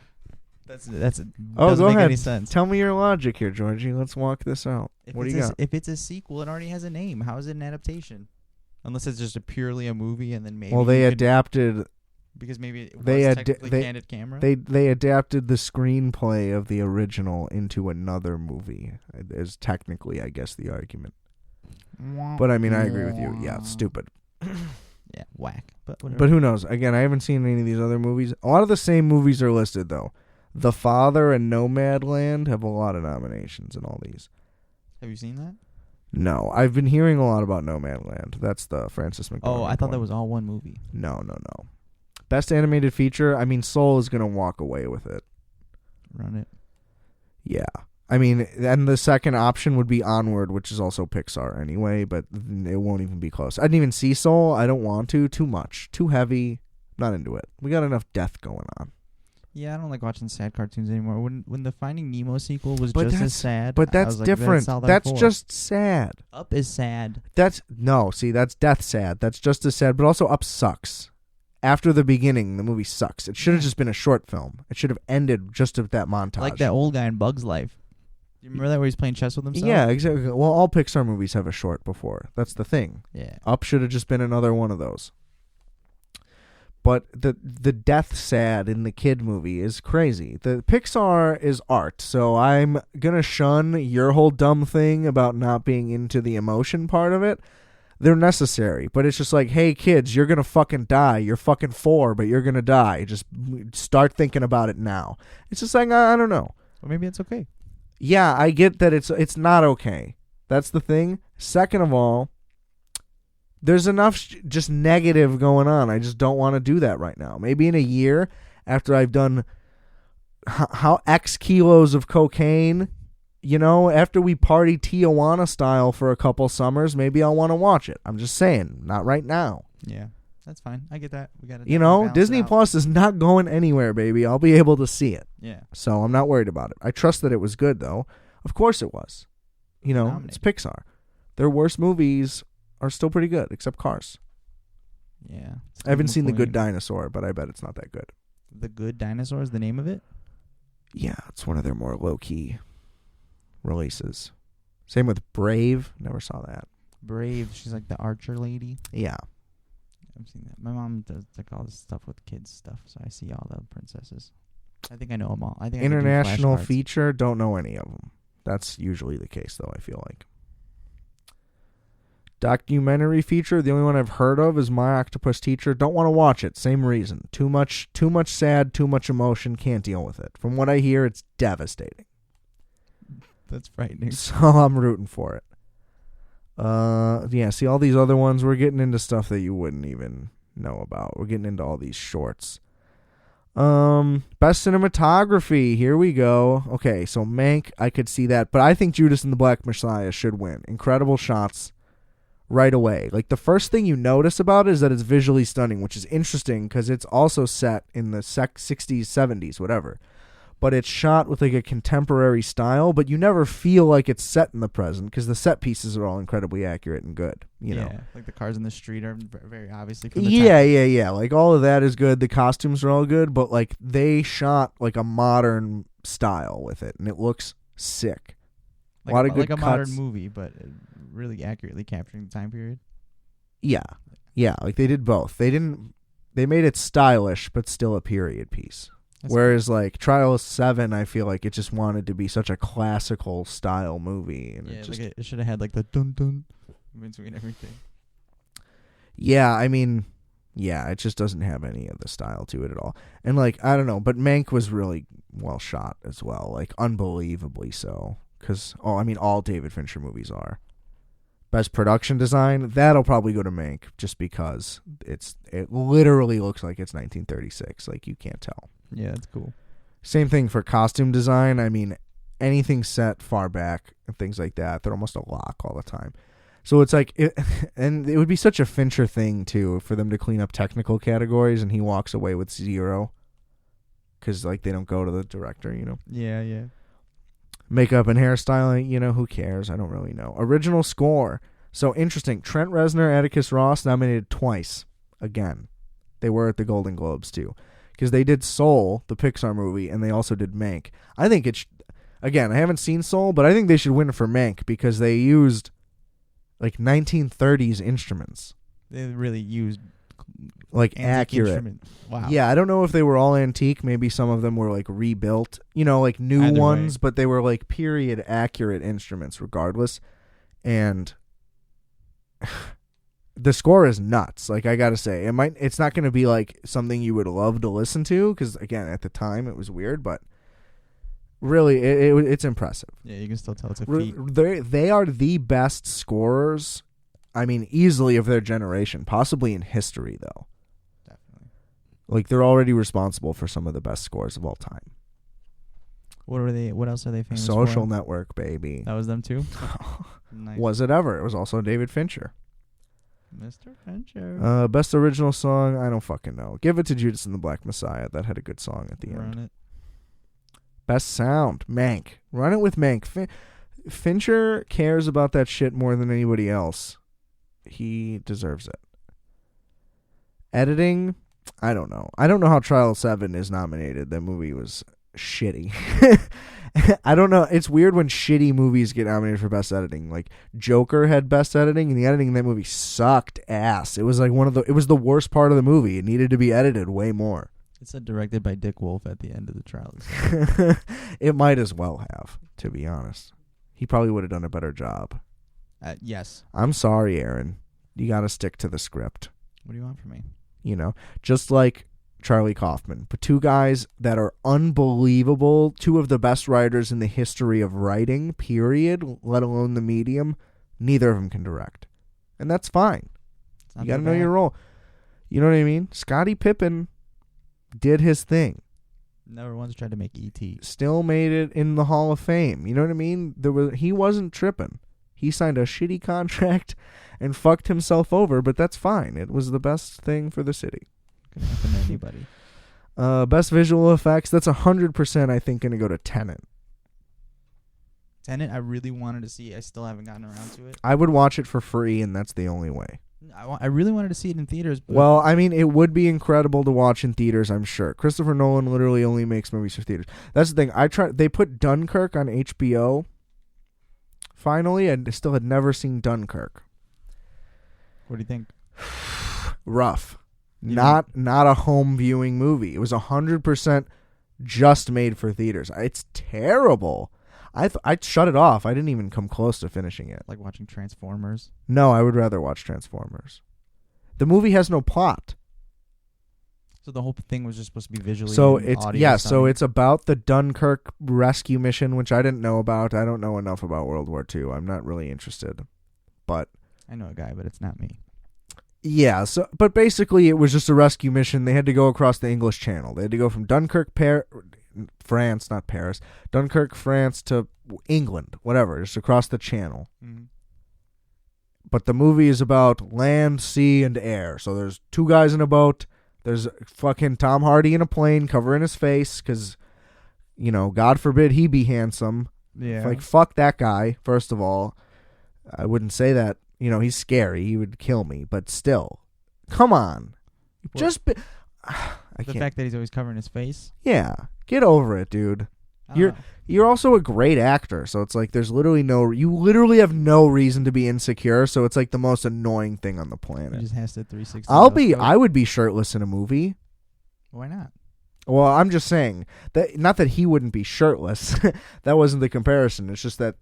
Doesn't go make ahead. any sense. Tell me your logic here, Georgie. Let's walk this out. What do you got? If it's a sequel, it already has a name. How is it an adaptation? Unless it's just purely a movie, and then maybe. Well, they adapted. Because maybe it was they candid camera. They adapted the screenplay of the original into another movie. Is technically, I guess, the argument. But I mean, I agree with you. Yeah, it's stupid. Yeah, whack. But whatever. But who knows? Again, I haven't seen any of these other movies. A lot of the same movies are listed though. The Father and Nomadland have a lot of nominations in all these. Have you seen that? No, I've been hearing a lot about Nomadland. That's the Francis McDormand. Oh, I thought one. that was all one movie. No. Best animated feature. I mean, Soul is gonna walk away with it. Run it. Yeah. I mean, and the second option would be Onward, which is also Pixar anyway, but it won't even be close. I didn't even see Soul. I don't want to. Too much. Too heavy. Not into it. We got enough death going on. Yeah, I don't like watching sad cartoons anymore. When the Finding Nemo sequel was just as sad, but that's different. That's just sad. Up is sad. That's death sad. That's just as sad, but also Up sucks. After the beginning, the movie sucks. It should have just been a short film. It should have ended just at that montage. Like that old guy in Bug's Life. Do you remember that where he's playing chess with himself? Yeah, exactly. Well, all Pixar movies have a short before. That's the thing. Yeah. Up should have just been another one of those. But the death sad in the kid movie is crazy. The Pixar is art, so I'm gonna shun your whole dumb thing about not being into the emotion part of it. They're necessary, but it's just like, hey kids, you're gonna fucking die. You're fucking 4, but you're gonna die. Just start thinking about it now. It's just like I don't know. Well, maybe it's okay. Yeah, I get that it's not okay. That's the thing. Second of all, there's enough just negative going on. I just don't want to do that right now. Maybe in a year, after I've done how X kilos of cocaine, after we party Tijuana style for a couple summers, maybe I'll want to watch it. I'm just saying, not right now. Yeah, that's fine. I get that. We got to Disney Plus is not going anywhere, baby. I'll be able to see it. Yeah. So I'm not worried about it. I trust that it was good, though. Of course it was. It's Pixar. Their worst movies are still pretty good, except Cars. Yeah. I haven't seen The Good Dinosaur, but I bet it's not that good. The Good Dinosaur is the name of it? Yeah, it's one of their more low-key releases. Same with Brave. Never saw that. Brave. She's like the archer lady. Yeah. I've seen that. My mom does like all this stuff with kids stuff, so I see all the princesses. I think I know them all. I think International I could do flashcards. feature, don't know any of them. That's usually the case, though, I feel like. Documentary feature, the only one I've heard of is My Octopus Teacher. Don't want to watch it. Same reason. Too much sad, too much emotion. Can't deal with it. From what I hear, it's devastating. That's frightening. So I'm rooting for it. Yeah, see all these other ones, we're getting into stuff that you wouldn't even know about. We're getting into all these shorts. Best cinematography, here we go. Okay, so Mank, I could see that, but I think Judas and the Black Messiah should win. Incredible shots right away. Like, the first thing you notice about it is that it's visually stunning, which is interesting because it's also set in the 60s, 70s, whatever. But it's shot with like a contemporary style, but you never feel like it's set in the present because the set pieces are all incredibly accurate and good. You know, like the cars in the street are very obviously from the yeah. Like all of that is good. The costumes are all good, but like they shot like a modern style with it, and it looks sick. Like, a lot of good like a cuts. modern movie, but really accurately capturing the time period. Yeah. Like they did both. They made it stylish, but still a period piece. That's Whereas cool. Like Trial of 7, I feel like it just wanted to be such a classical style movie, and it should have had like the dun dun in between everything. Yeah, I mean, it just doesn't have any of the style to it at all. And like I don't know, but Mank was really well shot as well, like unbelievably so. Because all David Fincher movies are. Best production design, that'll probably go to Mank just because it literally looks like it's 1936. Like you can't tell. Yeah, that's cool. Same thing for costume design. I mean, anything set far back and things like that, they're almost a lock all the time. So it's like, and it would be such a Fincher thing too for them to clean up technical categories, and he walks away with 0 because like they don't go to the director, you know. Yeah. Makeup and hairstyling, you know, who cares? I don't really know. Original score. So interesting. Trent Reznor, Atticus Ross nominated twice. Again, they were at the Golden Globes too. Because they did Soul, the Pixar movie, and they also did Mank. I think again, I haven't seen Soul, but I think they should win for Mank because they used like 1930s instruments. They really used like accurate. Wow. Yeah, I don't know if they were all antique. Maybe some of them were like rebuilt, you know, like new Either ones, way. But they were like period accurate instruments regardless. And the score is nuts. Like I gotta say, it's not going to be like something you would love to listen to because again, at the time it was weird, but really it's impressive. Yeah, you can still tell it's a feat. They are the best scorers. I mean, easily of their generation, possibly in history though. Definitely. Like they're already responsible for some of the best scores of all time. What else are they famous for? Social Network, baby. That was them too? Nice. Was it ever? It was also David Fincher. Mr. Fincher. Best original song, I don't fucking know. Give it to Judas and the Black Messiah. That had a good song at the end. It. Best sound, Mank. Run it with Mank. Fincher cares about that shit more than anybody else. He deserves it. Editing, I don't know. I don't know how Trial 7 is nominated. That movie was shitty. I don't know. It's weird when shitty movies get nominated for best editing. Like Joker had best editing, and the editing in that movie sucked ass. It was like it was the worst part of the movie. It needed to be edited way more. It said directed by Dick Wolf at the end of the trial. It might as well have, to be honest. He probably would have done a better job. Yes. I'm sorry, Aaron. You got to stick to the script. What do you want from me? You know, just like Charlie Kaufman. But two guys that are unbelievable, two of the best writers in the history of writing, period, let alone the medium. Neither of them can direct. And that's fine. You got to know your role. You know what I mean? Scottie Pippen did his thing. Never once tried to make E.T. Still made it in the Hall of Fame. You know what I mean? He wasn't tripping. He signed a shitty contract and fucked himself over, but that's fine. It was the best thing for the city. Could happen to anybody. Best visual effects, that's 100% I think going to go to Tenet. Tenet, I really wanted to see. I still haven't gotten around to it. I would watch it for free, and that's the only way. I really wanted to see it in theaters. But Well, I mean, it would be incredible to watch in theaters, I'm sure. Christopher Nolan literally only makes movies for theaters. That's the thing. They put Dunkirk on HBO. Finally, I still had never seen Dunkirk. what do you think? Rough. Yeah. Not a home viewing movie. It was 100% just made for theaters. It's terrible. I shut it off. I didn't even come close to finishing it. Like watching Transformers. No, I would rather watch Transformers. The movie has no plot. So the whole thing was just supposed to be visually. So and it's audio so it's about the Dunkirk rescue mission, which I didn't know about. I don't know enough about World War II. I'm not really interested. But I know a guy, but it's not me. yeah, but basically it was just a rescue mission. They had to go across the English Channel. They had to go from Dunkirk, France, not Paris, Dunkirk, France to England, whatever, just across the channel. Mm-hmm. But the movie is about land, sea, and air. So there's two guys in a boat. There's fucking Tom Hardy in a plane covering his face because, God forbid he be handsome. Yeah. Like, fuck that guy, first of all. I wouldn't say that. He's scary. He would kill me. But still, come on. The I can't. fact that he's always covering his face. Yeah. Get over it, dude. I don't know. You're also a great actor, so it's like there's you literally have no reason to be insecure, so it's like the most annoying thing on the He planet. just has to 360. I would be shirtless in a movie. Why not? Well, I'm just saying that not that he wouldn't be shirtless. That wasn't the comparison. It's just that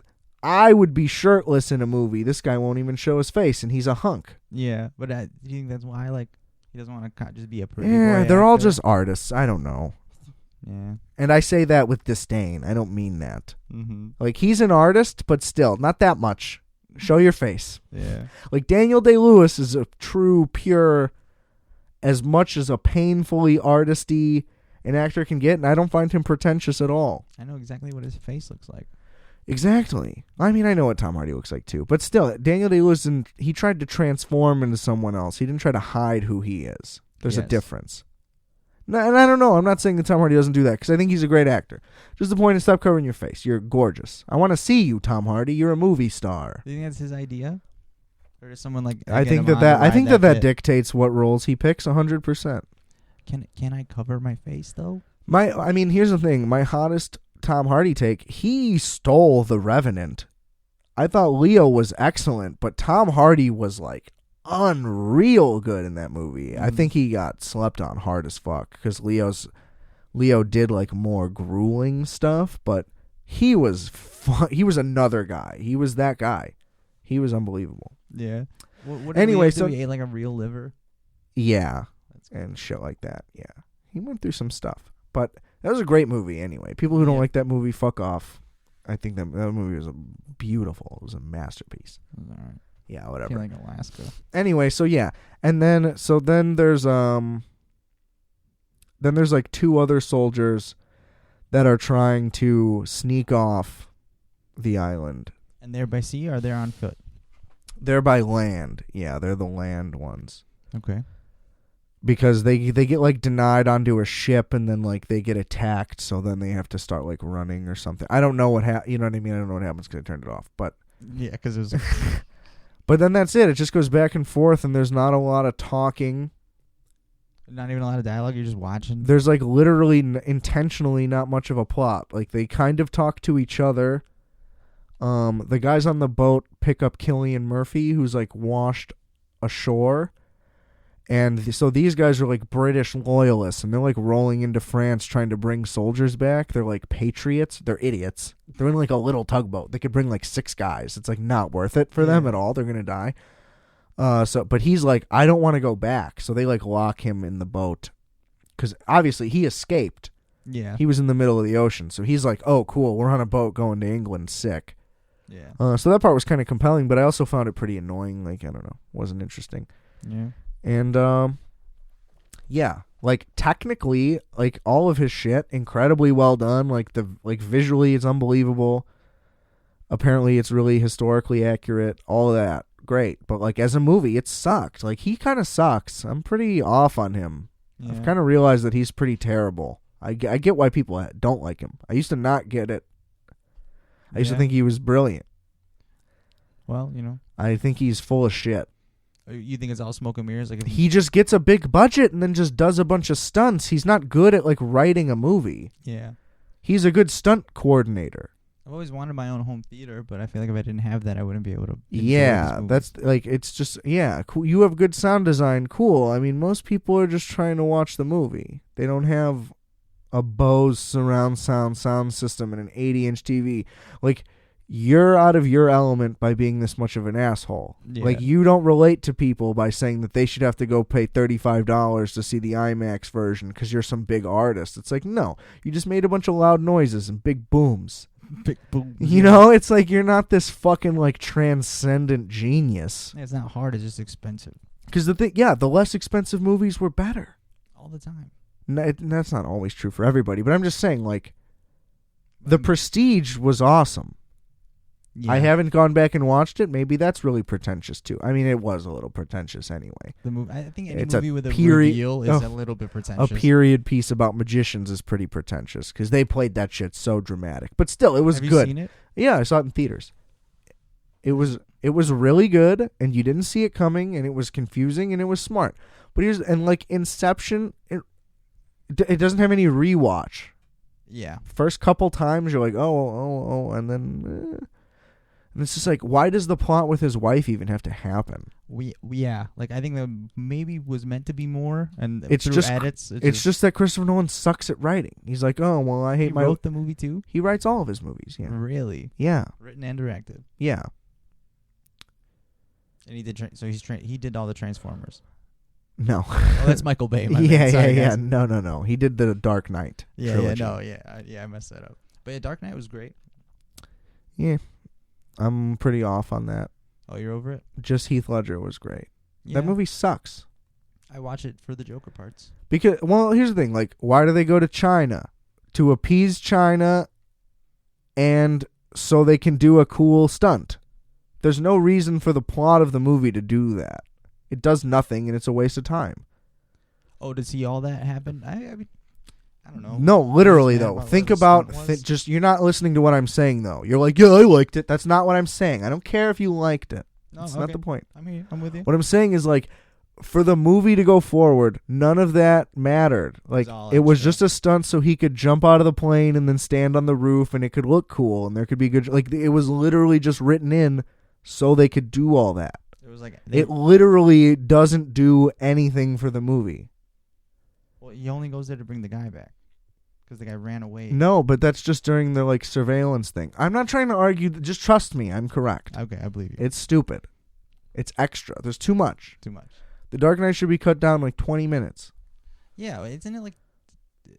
I would be shirtless in a movie. This guy won't even show his face, and he's a hunk. Yeah, but do you think that's why he doesn't want to just be a pretty Yeah, boy they're all actor? just artists. I don't know. Yeah. And I say that with disdain. I don't mean that. Mm-hmm. Like, he's an artist, but still, not that much. Show your face. Yeah. Like, Daniel Day-Lewis is a true, pure, as much as a painfully artisty an actor can get, and I don't find him pretentious at all. I know exactly what his face looks like. Exactly. I mean, I know what Tom Hardy looks like, too. But still, Daniel Day-Lewis, he tried to transform into someone else. He didn't try to hide who he is. There's a Yes. difference. No, and I don't know. I'm not saying that Tom Hardy doesn't do that, because I think he's a great actor. Just the point is, stop covering your face. You're gorgeous. I want to see you, Tom Hardy. You're a movie star. Do you think that's his idea? Or does someone I get think him on to that ride that bit? dictates what roles he picks 100%. Can I cover my face though? I mean, here's the thing. My hottest Tom Hardy take, he stole The Revenant. I thought Leo was excellent, but Tom Hardy was like unreal good in that movie. I think he got slept on hard as fuck because Leo did like more grueling stuff, but he was he was another guy. He was that guy. He was unbelievable. Yeah. What Anyway, so he ate like a real liver. Yeah, That's cool. and shit like that. Yeah, he went through some stuff, but that was a great movie. Anyway, people who don't like that movie, fuck off. I think that movie was beautiful. It was a masterpiece. All right. Yeah, whatever. Feeling Alaska. Anyway, so yeah, and then there's like two other soldiers that are trying to sneak off the island. And they're by sea or they're on foot? They're by land. Yeah, they're the land ones. Okay. Because they get like denied onto a ship and then like they get attacked, so then they have to start like running or something. I don't know what you know what I mean? I don't know what happens because I turned it off. But Yeah, because it was. but then that's it. It just goes back and forth, and there's not a lot of talking. Not even a lot of dialogue. You're just watching. There's like literally intentionally not much of a plot. Like they kind of talk to each other. The guys on the boat pick up Cillian Murphy, who's like washed ashore. And so these guys are like British loyalists, and they're like rolling into France trying to bring soldiers back. They're like patriots. They're idiots. They're in like a little tugboat. They could bring like 6 guys. It's like not worth it for them at all. They're gonna die. But he's like, I don't want to go back. So they like lock him in the boat because obviously he escaped. Yeah. He was in the middle of the ocean. So he's like, oh, cool. We're on a boat going to England. Sick. Yeah. So that part was kind of compelling, but I also found it pretty annoying. Like, I don't know. Wasn't interesting. Yeah. And, yeah, like technically, like all of his shit, incredibly well done. Like visually, it's unbelievable. Apparently, it's really historically accurate. All of that, great. But like as a movie, it sucked. Like he kind of sucks. I'm pretty off on him. Yeah. I've kind of realized that he's pretty terrible. I get why people don't like him. I used to not get it. I used to think he was brilliant. Well, you know. I think he's full of shit. You think it's all smoke and mirrors? Like if He just gets a big budget and then just does a bunch of stunts. He's not good at like writing a movie. Yeah. He's a good stunt coordinator. I've always wanted my own home theater, but I feel like if I didn't have that, I wouldn't be able to. Yeah, that's like, it's just, yeah, cool. You have good sound design, cool. I mean, most people are just trying to watch the movie. They don't have a Bose surround sound system and an 80-inch TV. Like, you're out of your element by being this much of an asshole. Yeah. Like, you don't relate to people by saying that they should have to go pay $35 to see the IMAX version because you're some big artist. It's like, no, you just made a bunch of loud noises and big booms. Big boom. You know, it's like you're not this fucking like transcendent genius. It's not hard. It's just expensive. Because the less expensive movies were better. All the time. That's not always true for everybody, but I'm just saying, like, The Prestige was awesome. Yeah. I haven't gone back and watched it. Maybe that's really pretentious too. I mean, it was a little pretentious anyway. The movie. I think any It's movie with a period- reveal is a little bit pretentious. A period piece about magicians is pretty pretentious because they played that shit so dramatic. But still, it was Have good. you seen it? Yeah, I saw it in theaters. It was really good, and you didn't see it coming, and it was confusing, and it was smart. But like Inception, it doesn't have any rewatch. Yeah. First couple times you're like, oh, and then and it's just like, why does the plot with his wife even have to happen? Yeah, like I think that maybe was meant to be more, and It's through just edits. It's just that Christopher Nolan sucks at writing. He's like, oh well, I hate he wrote the movie too. He writes all of his movies. Yeah, Really? yeah, Written and directed. yeah. And he did. He did all the Transformers. No, Oh, that's Michael Bay. My yeah, bad. Sorry, yeah. guys. No. He did the Dark Knight. Yeah, trilogy. I messed that up. But yeah, Dark Knight was great. Yeah, I'm pretty off on that. Oh, you're over it? Just Heath Ledger was great. Yeah. That movie sucks. I watch it for the Joker parts. Because, well, here's the thing. Like, why do they go to China? To appease China and so they can do a cool stunt. There's no reason for the plot of the movie to do that. It does nothing, and it's a waste of time. Oh, to see all that happen? I mean, I don't know. No, literally, though. About Think where the about... stunt was? just you're not listening to what I'm saying, though. You're like, yeah, I liked it. That's not what I'm saying. I don't care if you liked it. No, That's okay. not the point. I'm here. I'm with you. What I'm saying is, like, for the movie to go forward, none of that mattered. Like, all it was extra. just a stunt so he could jump out of the plane and then stand on the roof, and it could look cool, and there could be good... Like, it was literally just written in so they could do all that. It was like It literally doesn't do anything for the movie. Well, he only goes there to bring the guy back because the guy ran away. No, but that's just during the, like, surveillance thing. I'm not trying to argue. Just trust me. I'm correct. Okay, I believe you. It's stupid. It's extra. There's too much. Too much. The Dark Knight should be cut down like 20 minutes. Yeah, isn't it like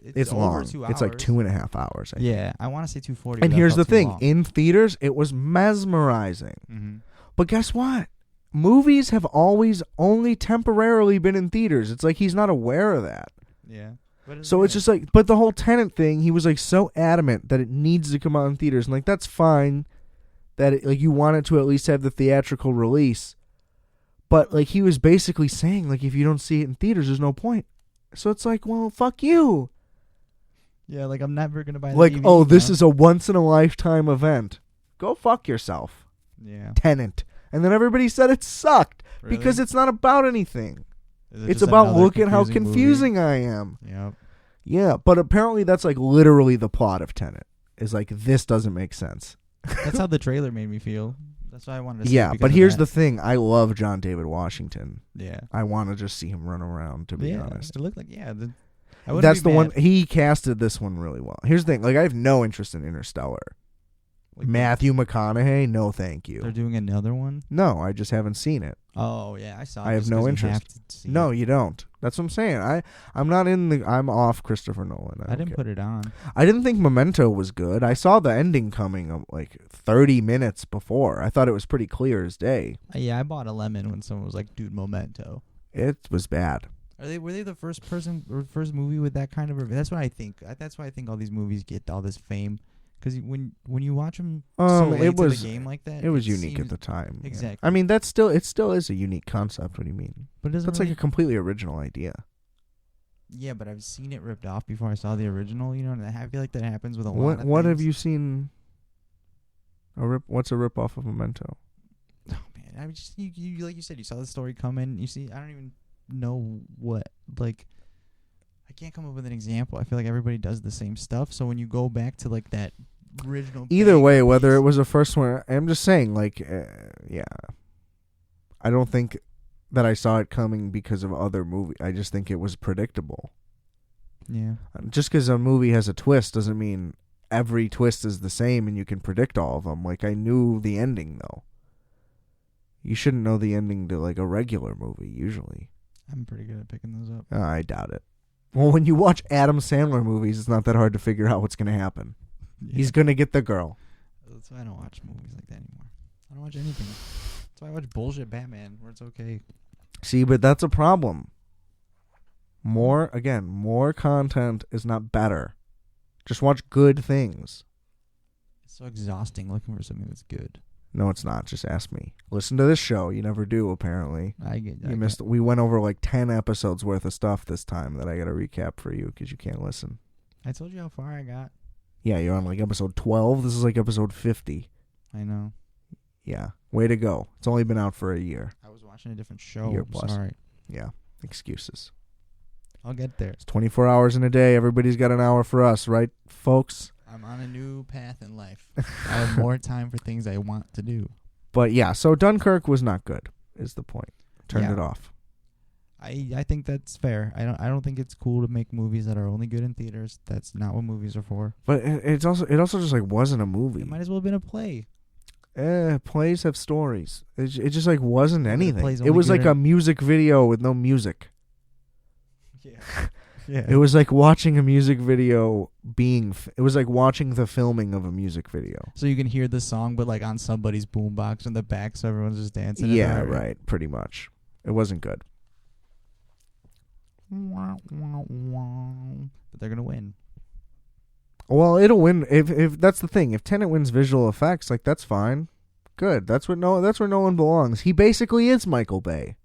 It's over long. 2 hours? It's like 2.5 hours. I think. Yeah, I want to say 240. And but that here's the felt too thing. long. In theaters, it was mesmerizing. Mm-hmm. But guess what? Movies have always only temporarily been in theaters. It's like he's not aware of that. Yeah. So it's just like, but the whole Tenet thing, he was like so adamant that it needs to come out in theaters. And like, that's fine that it, like you want it to at least have the theatrical release. But like he was basically saying like, if you don't see it in theaters, there's no point. So it's like, well, fuck you. Yeah, like I'm never gonna buy. Like, the DVD, oh, this now. is a once in a lifetime event. Go fuck yourself. Yeah. Tenet. And then everybody said it sucked Really? because it's not about anything. Is it It's just about another look at how movie? confusing I am. Yep. Yeah, but apparently that's like literally the plot of Tenet. Is like, this doesn't make sense. That's how the trailer made me feel. That's why I wanted to see it Yeah, because but of here's that. the thing. I love John David Washington. Yeah. I want to just see him run around, to be honest. It looked like I wouldn't That's be the one. mad. He casted this one really well. Here's the thing. Like, I have no interest in Interstellar. Like, Matthew McConaughey, no thank you. They're doing another one. No, I just haven't seen it. Oh yeah, I saw. I have just no 'cause you interest. have to see No, it. you don't. That's what I'm saying. I'm not in the. I'm off Christopher Nolan. I didn't put it on. I didn't think Memento was good. I saw the ending coming like 30 minutes before. I thought it was pretty clear as day. Yeah, I bought a lemon when someone was like, "Dude, Memento." It was bad. Were they the first movie with that kind of? That's what I think. That's why I think all these movies get all this fame. Because when you watch them so late it was to the game like that, it was unique seems, at the time. yeah. Exactly. I mean, it still is a unique concept. What do you mean? But it doesn't That's really, like a completely original idea. yeah, but I've seen it ripped off before I saw the original. You know, and I feel like that happens with a lot of What have things. you seen? What's a rip off of Memento? Oh man, I mean, just you like you said, you saw the story coming. You see, I don't even know what like. I can't come up with an example. I feel like everybody does the same stuff. So when you go back to like that original, either way, whether it was the first one, I'm just saying, like, yeah, I don't think that I saw it coming because of other movies. I just think it was predictable. Yeah. Just because a movie has a twist doesn't mean every twist is the same and you can predict all of them. Like, I knew the ending, though. You shouldn't know the ending to, like, a regular movie, usually. I'm pretty good at picking those up. I doubt it. Well, when you watch Adam Sandler movies, it's not that hard to figure out what's going to happen. Yeah. He's going to get the girl. That's why I don't watch movies like that anymore. I don't watch anything. That's why I watch bullshit Batman, where it's okay. See, but that's a problem. More content is not better. Just watch good things. It's so exhausting looking for something that's good. No, it's not. Just ask me. Listen to this show. You never do, apparently. You missed. We went over like 10 episodes worth of stuff this time that I got to recap for you because you can't listen. I told you how far I got. Yeah, you're on like episode 12. This is like episode 50. I know. Yeah. Way to go. It's only been out for a year. I was watching a different show. Year plus. Sorry. Yeah. Excuses. I'll get there. It's 24 hours in a day. Everybody's got an hour for us, right, folks? I'm on a new path in life. I have more time for things I want to do. But yeah, so Dunkirk was not good, is the point. Turned it off. I think that's fair. I don't think it's cool to make movies that are only good in theaters. That's not what movies are for. But it also just like wasn't a movie. It might as well have been a play. Plays have stories. It just like wasn't anything. It was like a music video with no music. Yeah. Yeah. It was like watching a music video it was like watching the filming of a music video. So you can hear the song, but like on somebody's boombox in the back, so everyone's just dancing. Yeah, right. Pretty much. It wasn't good. But they're gonna win. Well, it'll win if that's the thing. If Tenet wins visual effects, like that's fine. Good. That's where Nolan belongs. He basically is Michael Bay.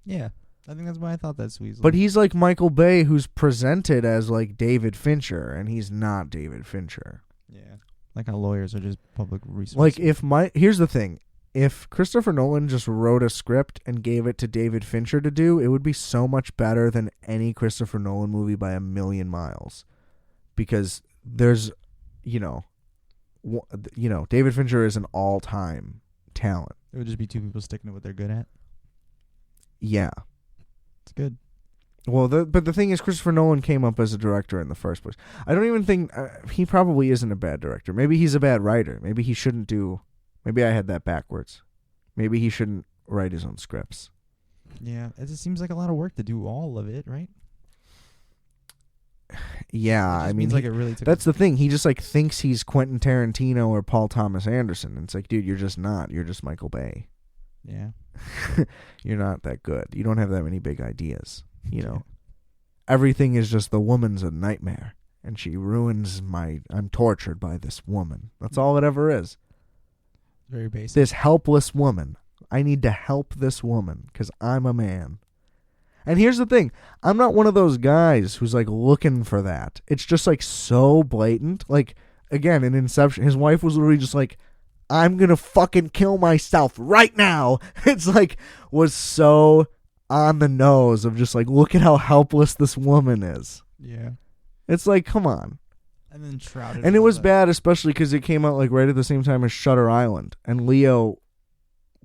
Yeah. I think that's why I thought that's Weasley. But he's like Michael Bay, who's presented as like David Fincher, and he's not David Fincher. Yeah, like how lawyers are just public resources. Like here's the thing: if Christopher Nolan just wrote a script and gave it to David Fincher to do, it would be so much better than any Christopher Nolan movie by a million miles, because there's, David Fincher is an all-time talent. It would just be two people sticking to what they're good at. Yeah. It's good. Well, but the thing is, Christopher Nolan came up as a director in the first place. I don't even think he probably isn't a bad director. Maybe he's a bad writer. Maybe he shouldn't do. Maybe I had that backwards. Maybe he shouldn't write his own scripts. Yeah, it just seems like a lot of work to do all of it, right? Yeah, I mean, like it really took. That's the thing. He just like thinks he's Quentin Tarantino or Paul Thomas Anderson. And it's like, dude, you're just not. You're just Michael Bay. Yeah. You're not that good. You don't have that many big ideas. Everything is just the woman's a nightmare, and she ruins I'm tortured by this woman. That's all it ever is. Very basic. This helpless woman. I need to help this woman because I'm a man. And here's the thing. I'm not one of those guys who's like looking for that. It's just like so blatant. Like, again, in Inception, his wife was literally just like, I'm going to fucking kill myself right now. It's like, was so on the nose of just like, look at how helpless this woman is. Yeah. It's like, come on. And then shrouded. And it was bad, especially because it came out like right at the same time as Shutter Island. And Leo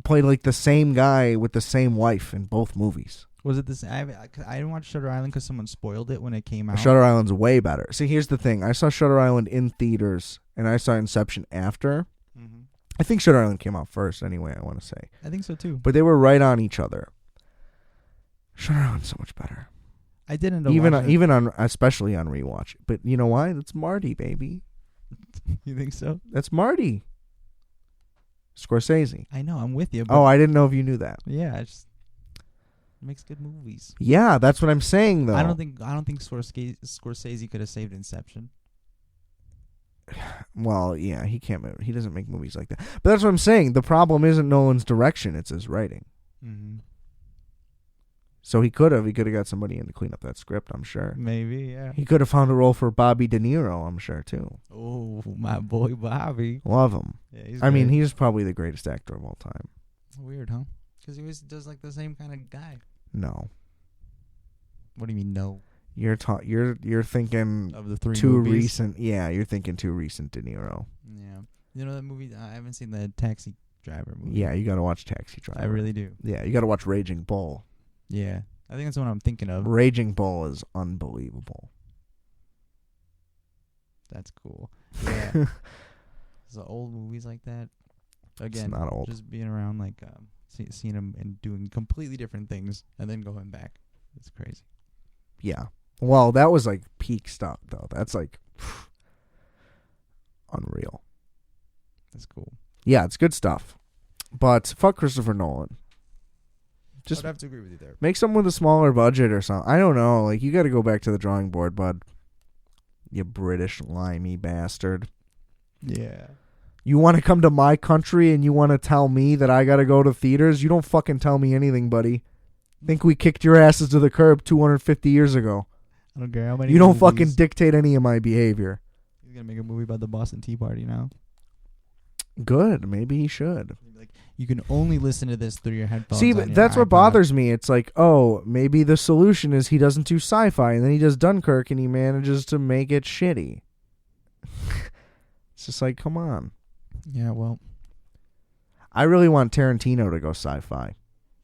played like the same guy with the same wife in both movies. Was it the same? I didn't watch Shutter Island because someone spoiled it when it came out. Shutter Island's way better. See, here's the thing. I saw Shutter Island in theaters, and I saw Inception after. Mm-hmm. I think Shutter Island came out first anyway, I want to say. I think so too. But they were right on each other. Shutter Island's so much better. I didn't know. Even on, especially on rewatch. But you know why? That's Marty, baby. You think so? That's Marty. Scorsese. I know, I'm with you. But I didn't know if you knew that. Yeah, it makes good movies. Yeah, that's what I'm saying though. I don't think Scorsese could have saved Inception. Well, yeah, he can't. He doesn't make movies like that. But that's what I'm saying. The problem isn't Nolan's direction; it's his writing. Mm-hmm. So he could have got somebody in to clean up that script. I'm sure. Maybe, yeah. He could have found a role for Bobby De Niro. I'm sure too. Oh, my boy Bobby. Love him. Yeah, I mean, he's probably the greatest actor of all time. Weird, huh? Because he always does like the same kind of guy. No. What do you mean no? You're thinking Of the three too movies? recent. Yeah, you're thinking too recent De Niro. Yeah. You know that movie? I haven't seen the Taxi Driver movie. Yeah, you got to watch Taxi Driver. I really do. Yeah, you got to watch Raging Bull. Yeah. I think that's what I'm thinking of. Raging Bull is unbelievable. That's cool. Yeah. So old movies like that. Again, It's not old. just being around, like, seeing them and doing completely different things and then going back. It's crazy. Yeah. Well, that was like peak stuff, though. That's like unreal. That's cool. Yeah, it's good stuff. But fuck Christopher Nolan. Just I'd have to agree with you there. make something with a smaller budget or something. I don't know. Like, you got to go back to the drawing board, bud. You British limey bastard. Yeah. You want to come to my country and you want to tell me that I got to go to theaters? You don't fucking tell me anything, buddy. Think we kicked your asses to the curb 250 years ago. I don't care how many You don't movies. fucking dictate any of my behavior. He's going to make a movie about the Boston Tea Party now. Good. Maybe he should. Like, you can only listen to this through your headphones. See, on but your that's what iPod. bothers me. It's like, oh, maybe the solution is he doesn't do sci-fi, and then he does Dunkirk, and he manages to make it shitty. It's just like, come on. Yeah, well. I really want Tarantino to go sci-fi.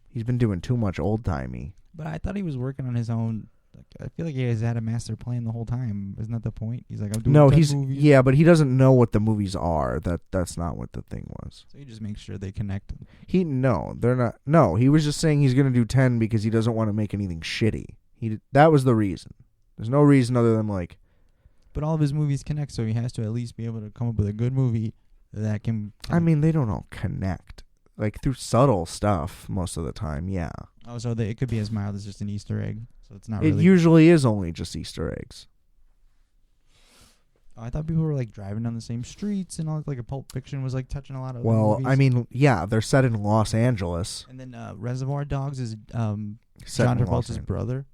He's been doing too much old-timey. But I thought he was working on his own. Like, I feel like he has had a master plan the whole time. Isn't that the point? He's like, I'm doing 10 movies. Yeah, but he doesn't know what the movies are. That's not what the thing was. So he just makes sure they connect. They're not. No, he was just saying he's going to do 10 because he doesn't want to make anything shitty. That was the reason. There's no reason other than like. But all of his movies connect, so he has to at least be able to come up with a good movie that can. I mean, they don't all connect. Like through subtle stuff most of the time, yeah. Oh, so it could be as mild as just an Easter egg. So it's not It really. usually is only just Easter eggs. Oh, I thought people were like driving down the same streets and all. Like a Pulp Fiction was like touching a lot of. Well, movies. I mean, yeah, they're set in Los Angeles. And then Reservoir Dogs is Set John in Los Travolta's Angeles. brother.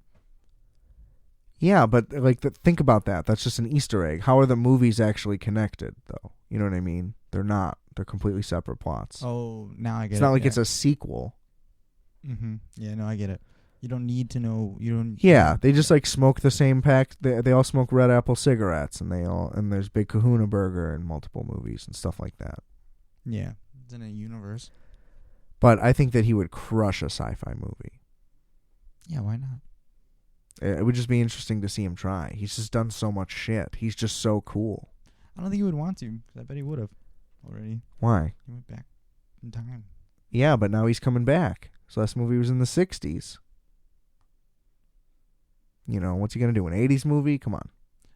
Yeah, but like, think about that. That's just an Easter egg. How are the movies actually connected, though? You know what I mean? They're not. They're completely separate plots. Oh, now I get it. It's not like yeah. it's a sequel. Mm-hmm. Yeah, no, I get it. You don't need to know. You don't. Yeah, they just like smoke the same pack. They all smoke Red Apple cigarettes, and there's Big Kahuna Burger in multiple movies and stuff like that. Yeah, it's in a universe. But I think that he would crush a sci-fi movie. Yeah, why not? It would just be interesting to see him try. He's just done so much shit. He's just so cool. I don't think he would want to. 'Cause I bet he would have already. Why? He went back in time. Yeah, but now he's coming back. His last movie was in the 60s. You know, what's he going to do? An 80s movie? Come on.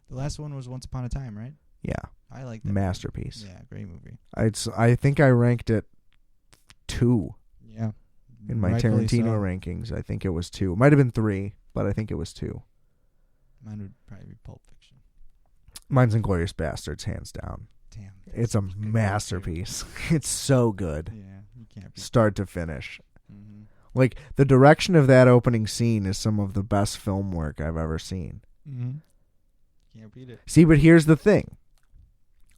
The last one was Once Upon a Time, right? Yeah. I like that. Masterpiece. Movie. Yeah, great movie. I think I ranked it 2 Yeah. in my Rightfully Tarantino so. rankings. I think it was 2. Might have been 3, but I think it was 2. Mine would probably be Pulp Fiction. Mine's Inglourious Bastards, hands down. Damn. It's a such good movie, masterpiece. It's so good. too. Yeah, you can't be. Start to finish. Mm-hmm. Like, the direction of that opening scene is some of the best film work I've ever seen. Mm-hmm. Can't beat it. See, but here's the thing.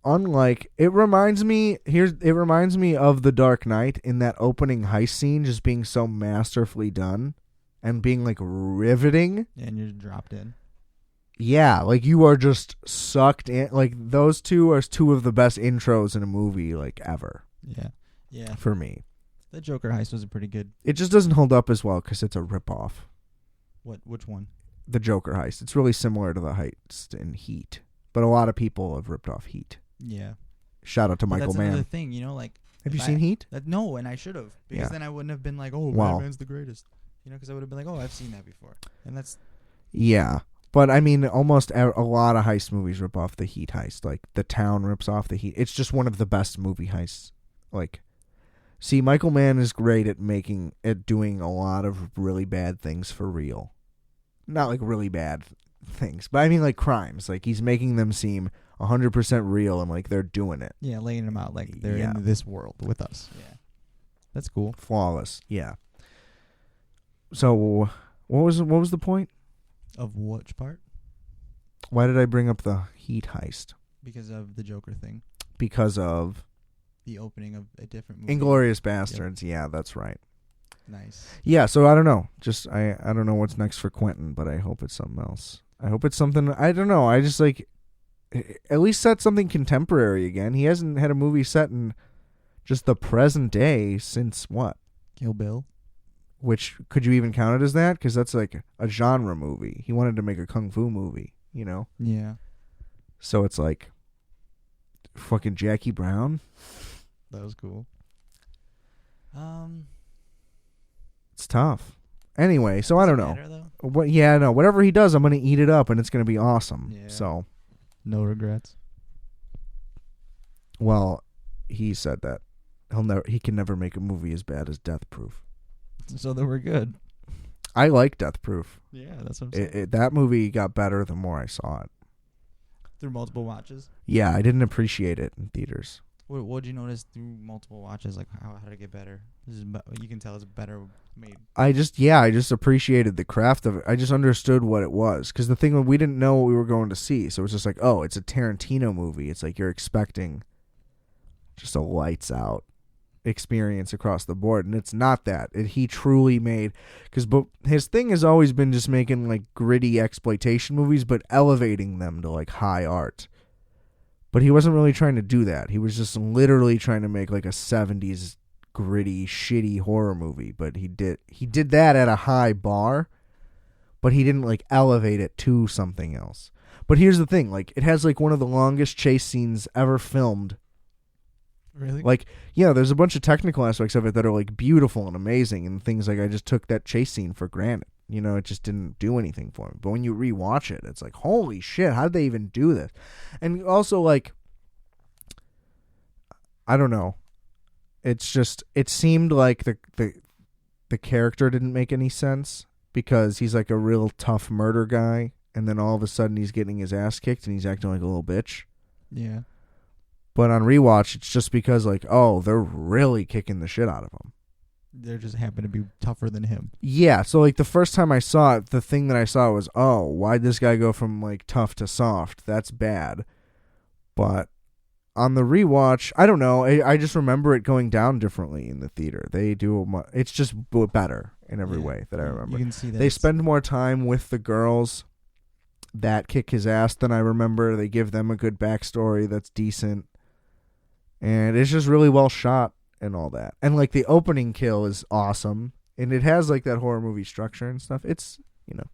Unlike, it reminds me of The Dark Knight in that opening heist scene just being so masterfully done and being like riveting. Yeah, and you're dropped in. Yeah, like you are just sucked in. Like those two are two of the best intros in a movie like ever Yeah. Yeah. for me. The Joker heist was a pretty good. It just doesn't hold up as well because it's a ripoff. Which one? The Joker heist. It's really similar to the heist in Heat, but a lot of people have ripped off Heat. Yeah. Shout out to But Michael that's another Mann. thing, you know, like. Have you if seen Heat? No, and I should have, because Yeah. then I wouldn't have been like, oh, Wow. Batman's the greatest, you know, because I would have been like, oh, I've seen that before, and that's. Yeah. But I mean, almost a lot of heist movies rip off the Heat heist. Like The Town rips off the Heat. It's just one of the best movie heists. Like, see, Michael Mann is great at doing a lot of really bad things for real. Not like really bad things, but I mean like crimes. Like he's making them seem 100% real and like they're doing it. Yeah, laying them out like they're Yeah. in this world with us. Yeah, that's cool. Flawless. Yeah. So, what was the point? Of which part? Why did I bring up the Heat heist? Because of the Joker thing, Because of the opening of a different movie. Inglourious Bastards. Yeah, that's right. Nice. Yeah, so I don't know. Just I don't know what's next for Quentin, but I hope it's something else. I hope it's something. I don't know. I just like at least set something contemporary again. He hasn't had a movie set in just the present day since what? Kill Bill. Which could you even count it as that? Because that's like a genre movie. He wanted to make a kung fu movie, you know? Yeah. So it's like fucking Jackie Brown. That was cool. It's tough. Anyway, so I don't know. Better, though? What? Yeah, no. Whatever he does, I'm gonna eat it up, and it's gonna be awesome. Yeah. So, no regrets. well, he said that he can never make a movie as bad as Death Proof. So then we're good. I like Death Proof. Yeah, that's what I'm saying. That movie got better the more I saw it. Through multiple watches. Yeah, I didn't appreciate it in theaters. What did you notice through multiple watches? Like how did it get better? You can tell it's better made. I just appreciated the craft of it. I just understood what it was. Because the thing, we didn't know what we were going to see. So it's just like, oh, it's a Tarantino movie. It's like you're expecting just a lights out experience across the board. And it's not that. He truly made... Because his thing has always been just making like gritty exploitation movies, but elevating them to like high art. But he wasn't really trying to do that. He was just literally trying to make like a 70s gritty, shitty horror movie. But he did that at a high bar, but he didn't like elevate it to something else. But here's the thing, like it has like one of the longest chase scenes ever filmed. Really? Like, yeah, there's a bunch of technical aspects of it that are like beautiful and amazing, and things like I just took that chase scene for granted. You know, it just didn't do anything for me. But when you rewatch it, it's like, holy shit, how did they even do this? And also, like, I don't know. It's just, it seemed like the character didn't make any sense because he's like a real tough murder guy, and then all of a sudden he's getting his ass kicked and he's acting like a little bitch. Yeah. But on rewatch, it's just because, like, oh, they're really kicking the shit out of him. They just happen to be tougher than him. Yeah, so like the first time I saw it, the thing that I saw was, oh, why'd this guy go from like tough to soft? That's bad. But on the rewatch, I don't know. I just remember it going down differently in the theater. They do it's just better in every way that I remember. You can see that they spend more time with the girls that kick his ass than I remember. They give them a good backstory that's decent, and it's just really well shot. And all that. And like the opening kill is awesome. And it has like that horror movie structure and stuff. It's, you know,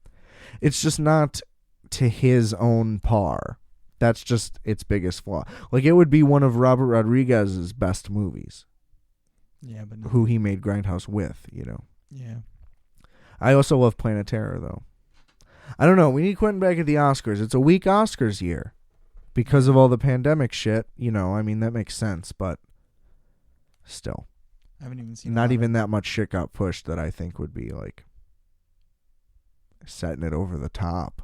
it's just not to his own par. That's just its biggest flaw. Like it would be one of Robert Rodriguez's best movies. Yeah, but who he made Grindhouse with, you know. Yeah. I also love Planet Terror though. I don't know. We need Quentin back at the Oscars. It's a weak Oscars year because of all the pandemic shit. You know, I mean, that makes sense, but still, I haven't even seen. Not even that much shit got pushed that I think would be like setting it over the top.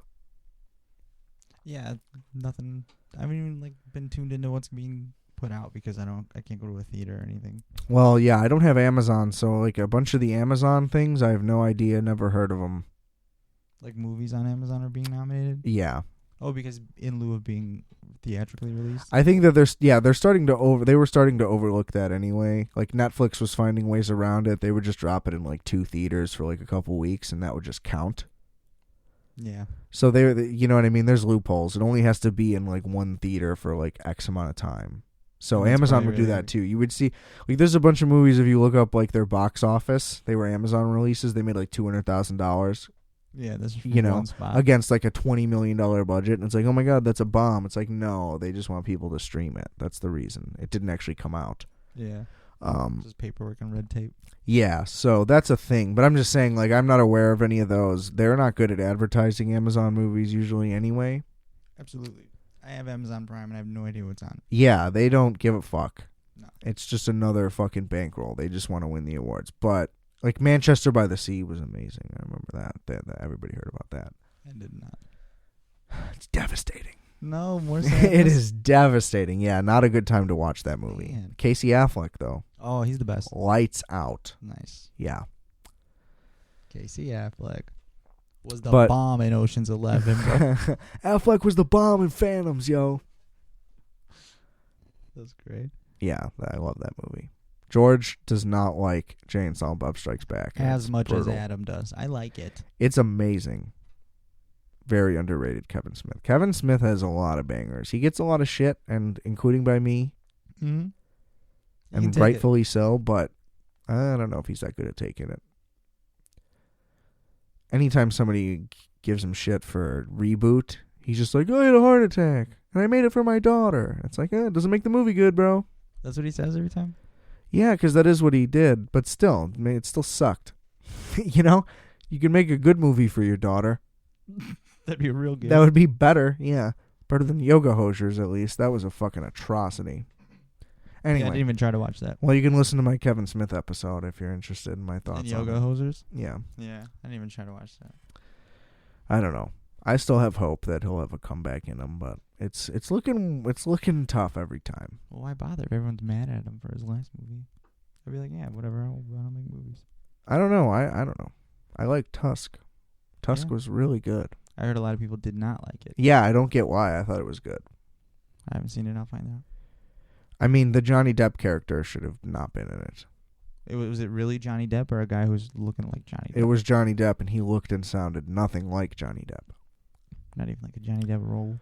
Yeah, nothing. I haven't even like been tuned into what's being put out because I can't go to a theater or anything. Well, yeah, I don't have Amazon, so like a bunch of the Amazon things, I have no idea, never heard of them. Like movies on Amazon are being nominated? Yeah. Oh, because in lieu of being theatrically released? I think that they're starting to they were starting to overlook that anyway. Like Netflix was finding ways around it. They would just drop it in like 2 theaters for like a couple weeks and that would just count. Yeah. So you know what I mean? There's loopholes. It only has to be in like 1 theater for like X amount of time. So Amazon would do that too. You would see like there's a bunch of movies if you look up like their box office, they were Amazon releases, they made like $200,000. Yeah, that's you know, one spot. Against like a $20 million budget, and it's like, oh my god, that's a bomb. It's like, no, they just want people to stream it. That's the reason. It didn't actually come out. Yeah. Just paperwork and red tape. Yeah, so that's a thing. But I'm just saying, like, I'm not aware of any of those. They're not good at advertising Amazon movies usually anyway. Absolutely. I have Amazon Prime and I have no idea what's on. Yeah, they don't give a fuck. No. It's just another fucking bankroll. They just want to win the awards. But like Manchester by the Sea was amazing. I remember that everybody heard about that. I did not. It's devastating. No, more sadness. It is devastating. Yeah, not a good time to watch that movie. Man. Casey Affleck, though. Oh, he's the best. Lights out. Nice. Yeah. Casey Affleck was the bomb in Ocean's 11, bro. Affleck was the bomb in Phantoms, yo. That's great. Yeah, I love that movie. George does not like Jay and Silent Bob Strikes Back. As much brutal. as Adam does. I like it. It's amazing. Very underrated Kevin Smith. Kevin Smith has a lot of bangers. He gets a lot of shit, and including by me, Mm-hmm. and rightfully so, but I don't know if he's that good at taking it. Anytime somebody gives him shit for reboot, he's just like, I had a heart attack, and I made it for my daughter. It's like, it doesn't make the movie good, bro. That's what he says every time? Yeah, because that is what he did, but still, it still sucked. You know? You can make a good movie for your daughter. That'd be real good. That would be better, yeah. Better than Yoga Hosers, at least. That was a fucking atrocity. Anyway. Yeah, I didn't even try to watch that. Well, you can listen to my Kevin Smith episode if you're interested in my thoughts And on Yoga it. Hosers? Yeah. Yeah, I didn't even try to watch that. I don't know. I still have hope that he'll have a comeback in him, but it's looking tough every time. Well, why bother if everyone's mad at him for his last movie? I'd be like, yeah, whatever. I don't make movies. I don't know. I don't know. I like Tusk. Tusk Yeah. was really good. I heard a lot of people did not like it. Yeah, I don't get why. I thought it was good. I haven't seen it. I'll find out. I mean, the Johnny Depp character should have not been in it. Was it really Johnny Depp or a guy who's looking like Johnny Depp? It was Johnny Depp, and he looked and sounded nothing like Johnny Depp. Not even like a Johnny Depp role.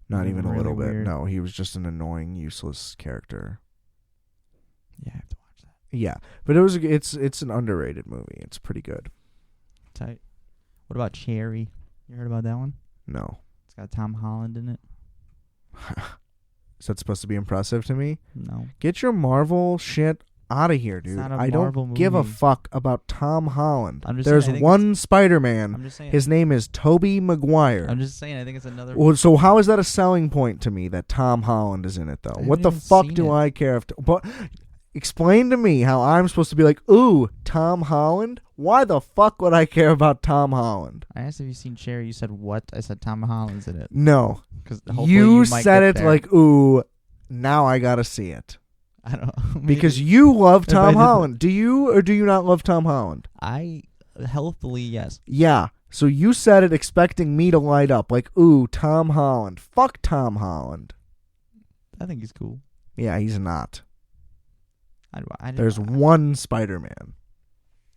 Not even a Really little bit. weird. No, he was just an annoying, useless character. Yeah, I have to watch that. Yeah, but it's an underrated movie. It's pretty good. Tight. What about Cherry? You heard about that one? No. It's got Tom Holland in it. Is that supposed to be impressive to me? No. Get your Marvel shit out of here, dude. not a I Marvel don't give a movie. fuck about Tom Holland. I'm just There's saying, I think one Spider-Man. I'm just saying. His name is Tobey Maguire. I'm just saying. I think it's another. Well, so how is that a selling point to me that Tom Holland is in it, though? I What the haven't even fuck seen do it. I care if... But explain to me how I'm supposed to be like, ooh, Tom Holland? Why the fuck would I care about Tom Holland? I asked if you've seen Cherry. You said what? I said Tom Holland's in it. No. Because You said it like, ooh, now I gotta see it. I don't know. Because you love If I Tom did- Holland. Do you or do you not love Tom Holland? I healthily yes. Yeah. So you said it expecting me to light up like, ooh, Tom Holland. Fuck Tom Holland. I think he's cool. Yeah, he's not. There's one Spider-Man.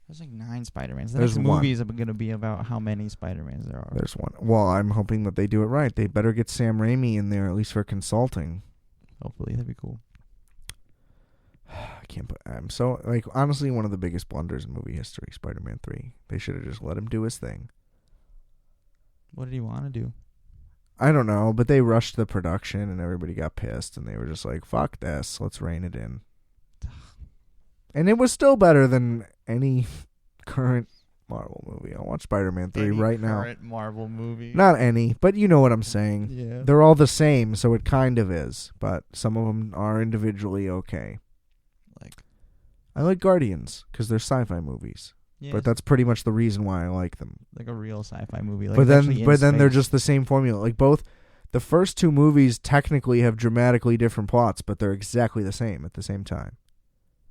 There's like 9 Spider-Mans. The There's next one. movie is going to be about how many Spider-Mans there are. There's one. Well, I'm hoping that they do it right. They better get Sam Raimi in there, at least for consulting. Hopefully, that'd be cool. I can't put... I'm so... Like, honestly, one of the biggest blunders in movie history, Spider-Man 3. They should have just let him do his thing. What did he want to do? I don't know, but they rushed the production and everybody got pissed and they were just like, fuck this, let's rein it in. And it was still better than any current Marvel movie. I'll watch Spider-Man 3 right now. Current Marvel movie. Not any, but you know what I'm saying. Yeah. They're all the same, so it kind of is. But some of them are individually okay. Like. I like Guardians because they're sci-fi movies. Yeah, But that's pretty much the reason why I like them. like a real sci-fi movie. Like but it's actually in then they're space. just the same formula. Like both the first two movies technically have dramatically different plots, but they're exactly the same at the same time.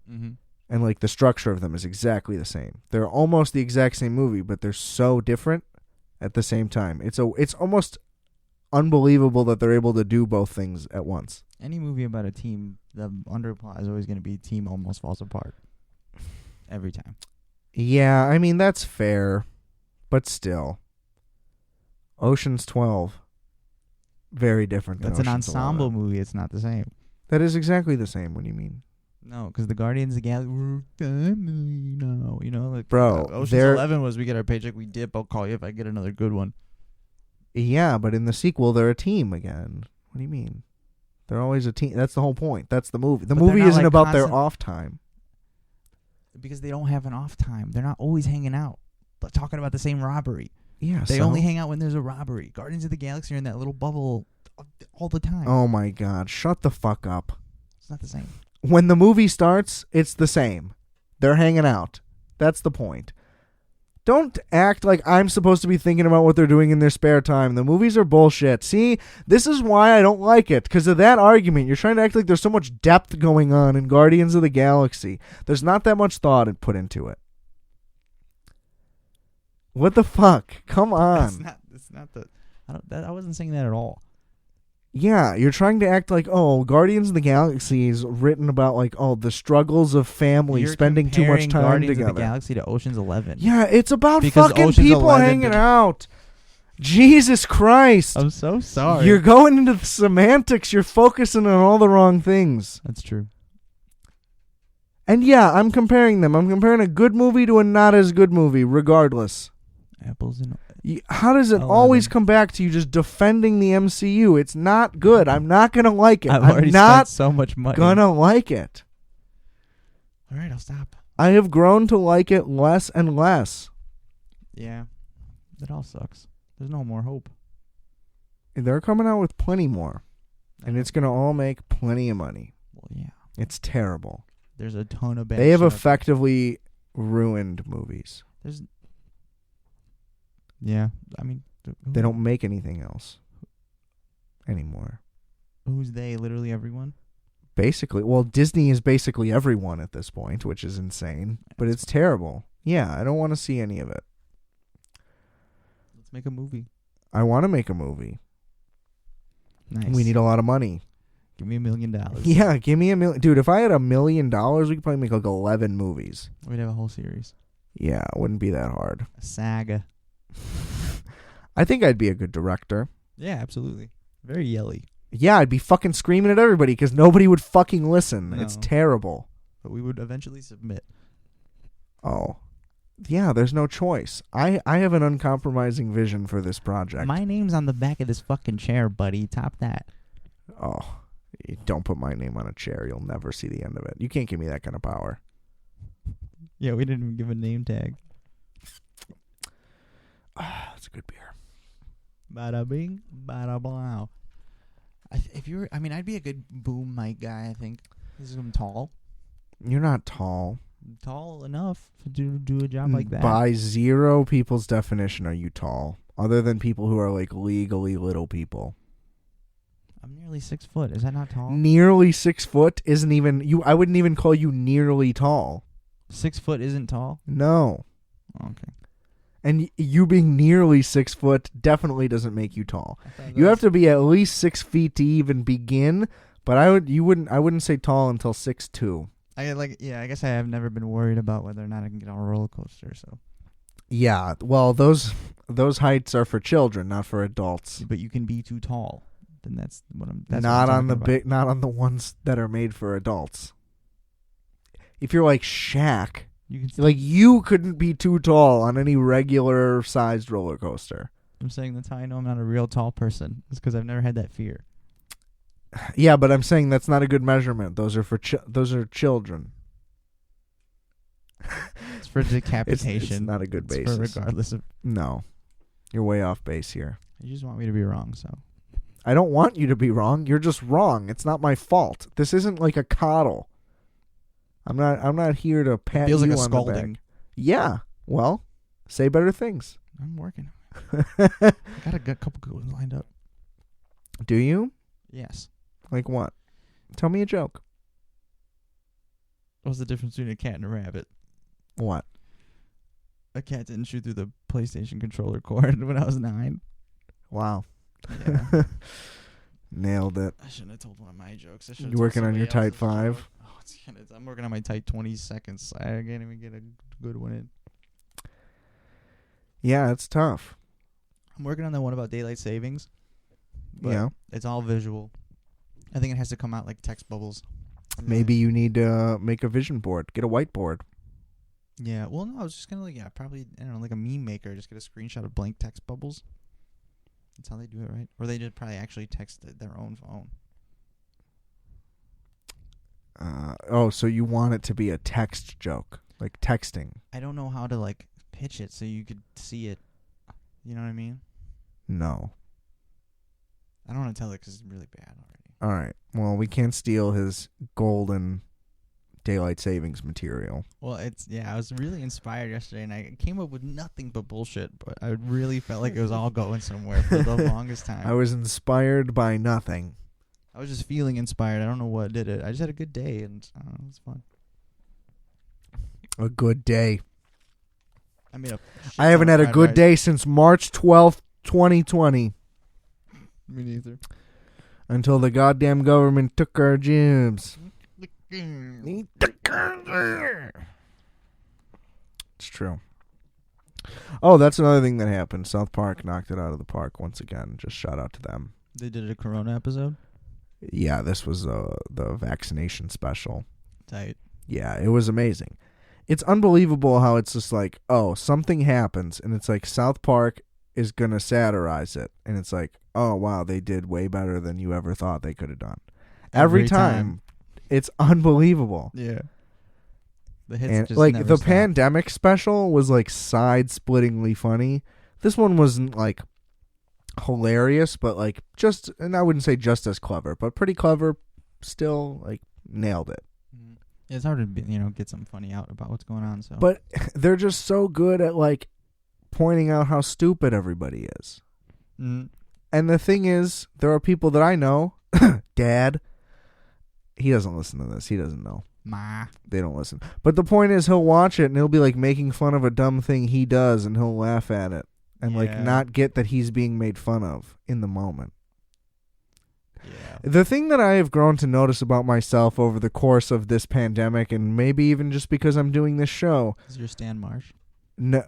Mm-hmm. And like the structure of them is exactly the same. They're almost the exact same movie, but they're so different at the same time. It's almost unbelievable that they're able to do both things at once. Any movie about a team, the underplot is always going to be team almost falls apart. Every time. Yeah, I mean that's fair, but still. Ocean's 12 very different than That's an Ocean's ensemble 11. movie. It's not the same. That is exactly the same. What do you mean? No, because the Guardians of the Galaxy, we're family now. You know, like Bro, Ocean's they're- 11 was we get our paycheck, we dip. I'll call you if I get another good one. Yeah, but in the sequel, they're a team again. What do you mean? They're always a team. That's the whole point. That's the movie. The But they're movie not, isn't like, about their constant- off time. Because they don't have an off time. They're not always hanging out, but talking about the same robbery. Yeah, They so- only hang out when there's a robbery. Guardians of the Galaxy are in that little bubble all the time. Oh my God! Shut the fuck up. It's not the same. When the movie starts, it's the same. They're hanging out. That's the point. Don't act like I'm supposed to be thinking about what they're doing in their spare time. The movies are bullshit. See, this is why I don't like it. Because of that argument. You're trying to act like there's so much depth going on in Guardians of the Galaxy. There's not that much thought put into it. What the fuck? Come on. It's not the. I wasn't saying that at all. Yeah, you're trying to act like, oh, Guardians of the Galaxy is written about like, oh, the struggles of family You're spending too much comparing time Guardians together. of the Galaxy to Ocean's 11. Yeah, it's about Because fucking Ocean's people 11 hanging did- out. Jesus Christ. I'm so sorry. You're going into the semantics. You're focusing on all the wrong things. That's true. And yeah, I'm comparing them. I'm comparing a good movie to a not as good movie, regardless. Apples and How does it 11. always come back to you just defending the MCU? It's not good. I'm not going to like it. I've I'm already not spent so much money. gonna like it. All right, I'll stop. I have grown to like it less and less. Yeah, that all sucks. There's no more hope. They're coming out with plenty more. And it's going to all make plenty of money. Well, yeah. It's terrible. There's a ton of bad They have shit out effectively ruined movies. there. There's. Yeah, I mean, They don't make anything else anymore. Who's they? Literally everyone. Basically, well, Disney is basically everyone at this point, which is insane. But it's terrible. Yeah, I don't want to see any of it. Let's make a movie. I want to make a movie. Nice. We need a lot of money. Give me $1 million. Yeah, give me $1 million. Dude, if I had $1 million, we could probably make like 11 movies. We'd have a whole series. Yeah, it wouldn't be that hard. A saga. I think I'd be a good director. Yeah, absolutely. Very yelly. Yeah, I'd be fucking screaming at everybody because nobody would fucking listen. No. It's terrible. But we would eventually submit. Oh. Yeah, there's no choice. I have an uncompromising vision for this project. My name's on the back of this fucking chair, buddy. Top that. Oh, don't put my name on a chair. You'll never see the end of it. You can't give me that kind of power. Yeah, we didn't even give a name tag. That's a good beer. Bada bing, bada blow. I'd be a good boom mic guy. I think this is tall, You're not tall. tall enough to do a job like that. By zero people's definition, are you tall? Other than people who are like legally little people. I'm nearly 6 foot. Is that not tall? Nearly 6 foot isn't even you. I wouldn't even call you nearly tall. 6 foot isn't tall. No. Okay. And you being nearly 6 foot definitely doesn't make you tall. You have to be at least 6 feet to even begin. But I wouldn't say tall until 6'2". I guess I have never been worried about whether or not I can get on a roller coaster. So. Yeah. Well, those heights are for children, not for adults. But you can be too tall. Then that's what I'm. That's Not what I'm on the talking about. not on the ones that are made for adults. If you're like Shaq, You can. like you couldn't be too tall on any regular sized roller coaster. I'm saying that's how I know I'm not a real tall person. It's because I've never had that fear. Yeah, but I'm saying that's not a good measurement. Those are for those are children. It's for decapitation. It's not a good It's basis. for regardless of. No, you're way off base here. You just want me to be wrong, so. I don't want you to be wrong. You're just wrong. It's not my fault. This isn't like a coddle. I'm not here to pat Feels you like a on the scolding. back. Yeah. Well, say better things. I'm working. I got a couple good ones lined up. Do you? Yes. Like what? Tell me a joke. What's the difference between a cat and a rabbit? What? A cat didn't shoot through the PlayStation controller cord when I was 9. Wow. Yeah. Nailed it. I shouldn't have told one of my jokes. You working on your tight 5? Oh, I'm working on my tight 20 seconds. I can't even get a good one in. Yeah, it's tough. I'm working on the one about daylight savings. But Yeah. It's all visual. I think it has to come out like text bubbles. Maybe you need to make a vision board. Get a whiteboard. Yeah. Well, no, I was just gonna probably I don't know, like a meme maker. Just get a screenshot of blank text bubbles. That's how they do it, right? Or they just probably actually text their own phone. So you want it to be a text joke, like texting? I don't know how to like pitch it so you could see it. You know what I mean? No. I don't want to tell it because it's really bad already. All right. Well, we can't steal his golden daylight savings material. Well, I was really inspired yesterday, and I came up with nothing but bullshit, but I really felt like it was all going somewhere for the longest time. I was inspired by nothing. I was just feeling inspired. I don't know what did it. I just had a good day, and I don't know, it was fun. A good day. I made a I haven't had a good day since March 12th, 2020. Me neither. Until the goddamn government took our jobs. It's true. Oh, that's another thing that happened. South Park knocked it out of the park once again. Just shout out to them. They did a Corona episode? Yeah, this was the vaccination special. Tight. Yeah, it was amazing. It's unbelievable how it's just like, oh, something happens, and it's like South Park is going to satirize it. And it's like, oh, wow, they did way better than you ever thought they could have done. Every time. It's unbelievable. Yeah. The hits And just like never the stop. pandemic special was like side-splittingly funny. This one wasn't like hilarious, but like just, and I wouldn't say just as clever, but pretty clever. Still, like nailed it. It's hard to get something funny out about what's going on. So, But they're just so good at like pointing out how stupid everybody is. mm. And the thing is, there are people that I know. Dad, he doesn't listen to this. He doesn't know. Ma. They don't listen. But the point is, he'll watch it and he'll be like making fun of a dumb thing he does, and he'll laugh at it and like Yeah. not get that he's being made fun of in the moment. Yeah. The thing that I have grown to notice about myself over the course of this pandemic, and maybe even just because I'm doing this show, Is your Stan Marsh? no,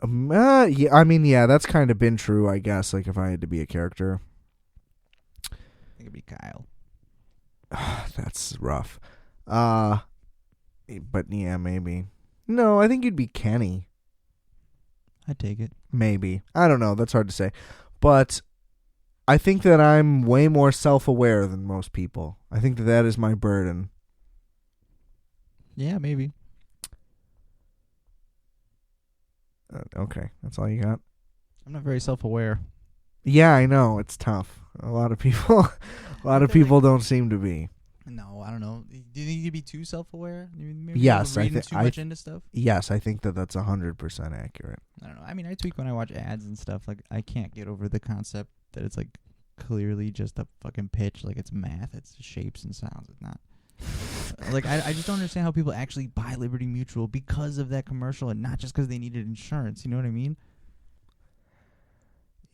yeah, I mean, yeah, that's kind of been true, I guess. Like if I had to be a character, I think it'd be Kyle. that's rough. But yeah, maybe. No, I think you'd be Kenny. I'd take it. Maybe. I don't know. That's hard to say. But I think that I'm way more self-aware than most people. I think that that is my burden. Yeah, maybe. Okay. That's all you got? I'm not very self-aware. Yeah, I know. It's tough. A lot of people don't seem to be. No, I don't know. Do you think you'd be too self-aware? Maybe Yes, reading too much into stuff. Yes, I think that that's 100% accurate. I don't know. I mean, I tweak when I watch ads and stuff. Like, I can't get over the concept that it's like clearly just a fucking pitch. Like, it's math. It's shapes and sounds. It's not. Like, I just don't understand how people actually buy Liberty Mutual because of that commercial and not just because they needed insurance. You know what I mean?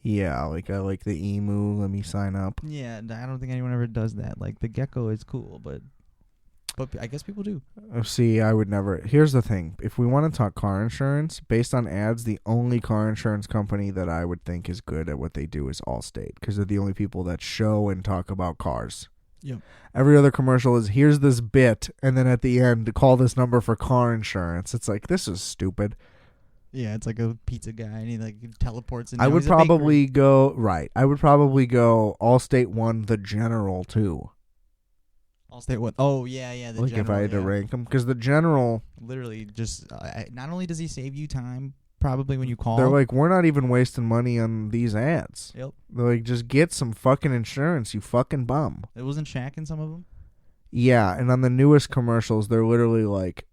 Yeah, like I like the emu. Let me sign up. Yeah, and I don't think anyone ever does that. Like, the gecko is cool, but I guess people do. See, I would never. Here's the thing. If we want to talk car insurance, based on ads, the only car insurance company that I would think is good at what they do is Allstate, because they're the only people that show and talk about cars. Yep. Every other commercial is, here's this bit, and then at the end, call this number for car insurance. It's like, this is stupid. Yeah, it's like a pizza guy, and he like teleports in. I would probably go, right. I would probably go Allstate 1, the General 2. Allstate what? Oh, yeah. The Like general, if I had to rank them. Because the General, literally just not only does he save you time probably when you call. they're like, we're not even wasting money on these ads. Yep. They're like, just get some fucking insurance, you fucking bum. It wasn't Shaq in some of them. Yeah, and on the newest commercials, they're literally like,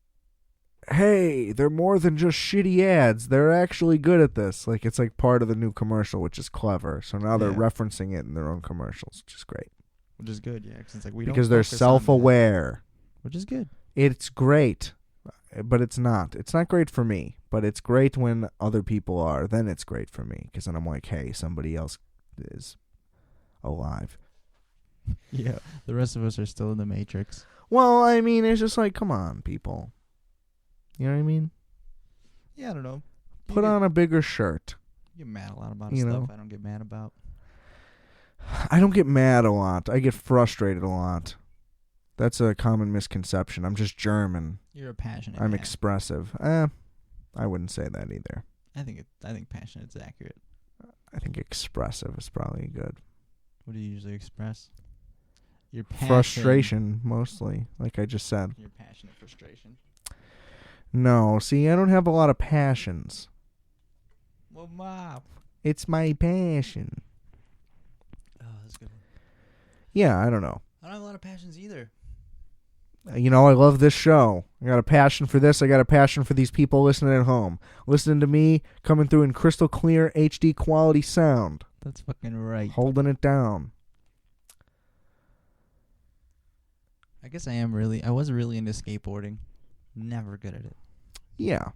hey, they're more than just shitty ads. They're actually good at this. Like, it's like part of the new commercial, which is clever. So now they're Yeah. referencing it in their own commercials, which is great. Which is good, yeah. Cause it's like Because they're self-aware. Which is good. It's great, but it's not. It's not great for me, but it's great when other people are. Then it's great for me, because then I'm like, hey, somebody else is alive. Yeah. The rest of us are still in the Matrix. Well, I mean, it's just like, come on, people. You know what I mean? Yeah, I don't know. Put on a bigger shirt. You get mad a lot about You stuff know. I don't get mad about. I don't get mad a lot. I get frustrated a lot. That's a common misconception. I'm just German. You're a passionate I'm man. expressive. I wouldn't say that either. I think passionate's accurate. I think expressive is probably good. What do you usually express? Your passion. Frustration, mostly, like I just said. Your passionate frustration. No, see, I don't have a lot of passions. Well, Mom. It's my passion. Oh, that's a good one. Yeah, I don't know. I don't have a lot of passions either. You know, I love this show. I got a passion for this. I got a passion for these people listening at home. Listening to me coming through in crystal clear HD quality sound. That's fucking right. Holding it down. I guess I was really into skateboarding. Never good at it. Yeah.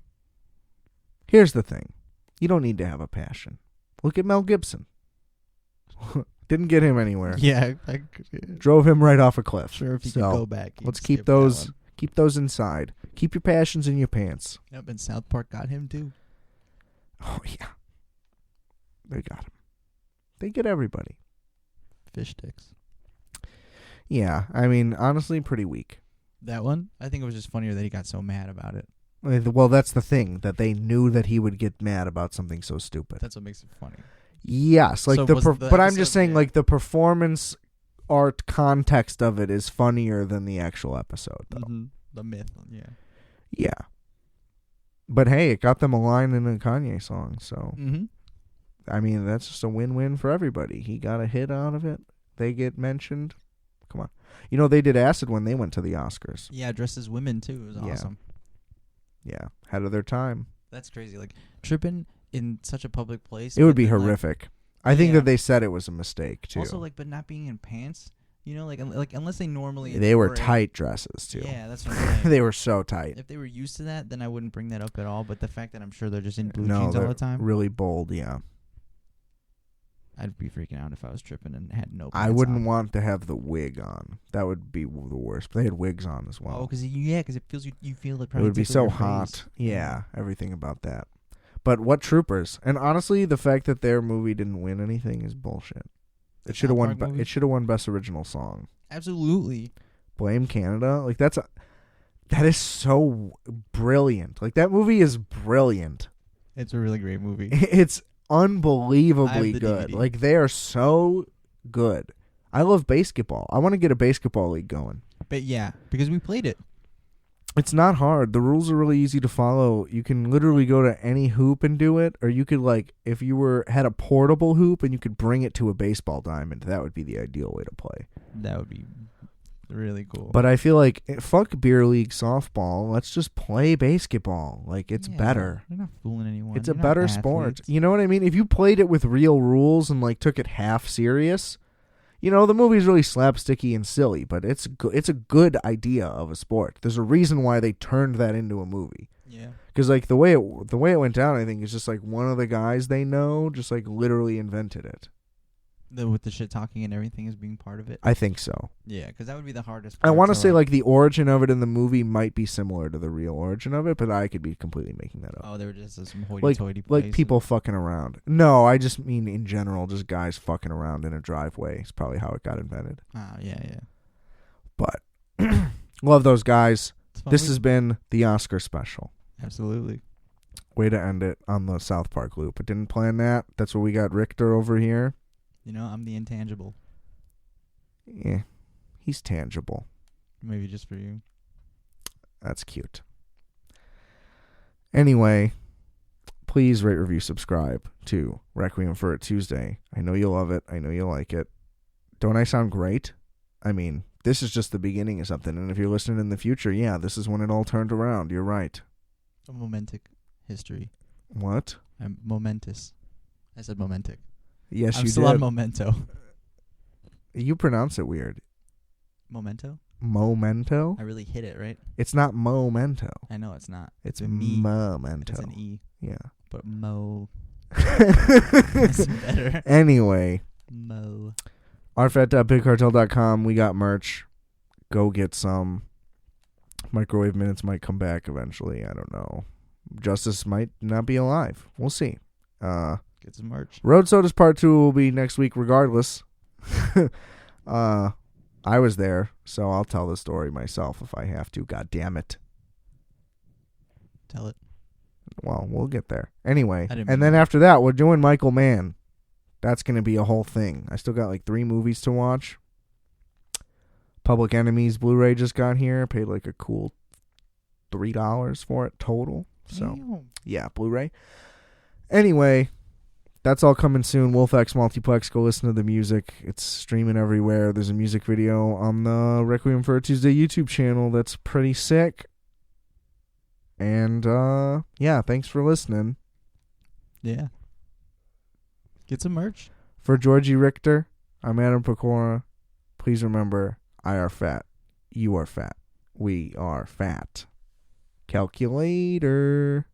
Here's the thing. You don't need to have a passion. Look at Mel Gibson. Didn't get him anywhere. Yeah. Drove him right off a cliff. Sure, if he So, could go back. he'd let's skip keep that those one. inside. Keep your passions in your pants. Yep, and South Park got him too. Oh, yeah. They got him. They get everybody. Fish sticks. Yeah, I mean, honestly, pretty weak. That one? I think it was just funnier that he got so mad about it. Well, that's the thing, that they knew that he would get mad about something so stupid. That's what makes it funny. Yes, like So the was the but I'm episode- just saying, yeah. like, the performance art context of it is funnier than the actual episode, though. Mm-hmm. The myth, yeah. Yeah. But hey, it got them a line in a Kanye song, so Mm-hmm. I mean, that's just a win-win for everybody. He got a hit out of it. They get mentioned. Come on. You know, they did Acid when they went to the Oscars. Yeah, dressed as women too. It was Yeah. awesome. Yeah, ahead of their time. That's crazy. Like tripping in such a public place. It would but be then, horrific. I think Yeah. that they said it was a mistake, too. Also, but not being in pants. You know, like unless they normally. They were in- tight dresses, too. Yeah, that's what I'm saying. They were so tight. If they were used to that, then I wouldn't bring that up at all. But the fact that I'm sure they're just in blue No, jeans all they're the time, really bold, yeah. I'd be freaking out if I was tripping and had no. I pants wouldn't on. want to have the wig on. That would be the worst. But they had wigs on as well. Oh, because it feels you feel it. It would be so hot. Yeah, everything about that. But what troopers? And honestly, the fact that their movie didn't win anything is bullshit. It should have won. It should have won Best Original Song. Absolutely. Blame Canada. Like that is so brilliant. Like that movie is brilliant. It's a really great movie. It's unbelievably the good. DVD. Like they are so good. I love basketball. I want to get a basketball league going. But yeah, because we played it. It's not hard. The rules are really easy to follow. You can literally go to any hoop and do it, or you could if you had a portable hoop and you could bring it to a baseball diamond. That would be the ideal way to play. That would be really cool. But I feel like fuck beer league softball. Let's just play basketball. Like it's Yeah, better. You're not fooling anyone. It's You're a not better sport. athletes. You know what I mean? If you played it with real rules and took it half serious, the movie's really slapsticky and silly, but it's a good idea of a sport. There's a reason why they turned that into a movie. Yeah. Because the way it went down, I think is just one of the guys they know just literally invented it. With the shit talking and everything as being part of it. I think so. Yeah, because that would be the hardest I part. want to say the origin of it in the movie might be similar to the real origin of it, but I could be completely making that up. Oh, they were just some hoity-toity Like people fucking around. No, I just mean in general, just guys fucking around in a driveway. It's probably how it got invented. Oh, yeah. But love those guys. It's fun This week. has been the Oscar special. Absolutely. Way to end it on the South Park loop. I didn't plan that. That's what we got Richter over here. You know, I'm the intangible. Yeah, he's tangible. Maybe just for you. That's cute. Anyway, please rate, review, subscribe to Requiem for a Tuesday. I know you'll love it. I know you'll like it. Don't I sound great? I mean, this is just the beginning of something. And if you're listening in the future, yeah, this is when it all turned around. You're right. A momentic history. What? I'm momentous. I said momentic. Yes, I'm you still did. on memento. You pronounce it weird. Memento? Memento? I really hit it, right? It's not memento. I know it's not. It's a me. memento. It's an E. Yeah. But mo. That's better. Anyway, Mo. RFAT.bigcartel.com. We got merch. Go get some. Microwave Minutes might come back eventually. I don't know. Justice might not be alive. We'll see. Get some merch. Road Sodas Part 2 will be next week regardless. I was there, so I'll tell the story myself if I have to. God damn it. Tell it. Well, we'll get there. Anyway, I didn't and mean then that. after that, we're doing Michael Mann. That's going to be a whole thing. I still got 3 movies to watch. Public Enemies Blu-ray just got here. Paid a cool $3 for it total. So, Damn. yeah, Blu-ray. Anyway, that's all coming soon. Wolfx Multiplex. Go listen to the music. It's streaming everywhere. There's a music video on the Requiem for a Tuesday YouTube channel that's pretty sick. And, yeah, thanks for listening. Yeah. Get some merch. For Georgie Richter, I'm Adam Pecora. Please remember, I are fat. You are fat. We are fat. Calculator.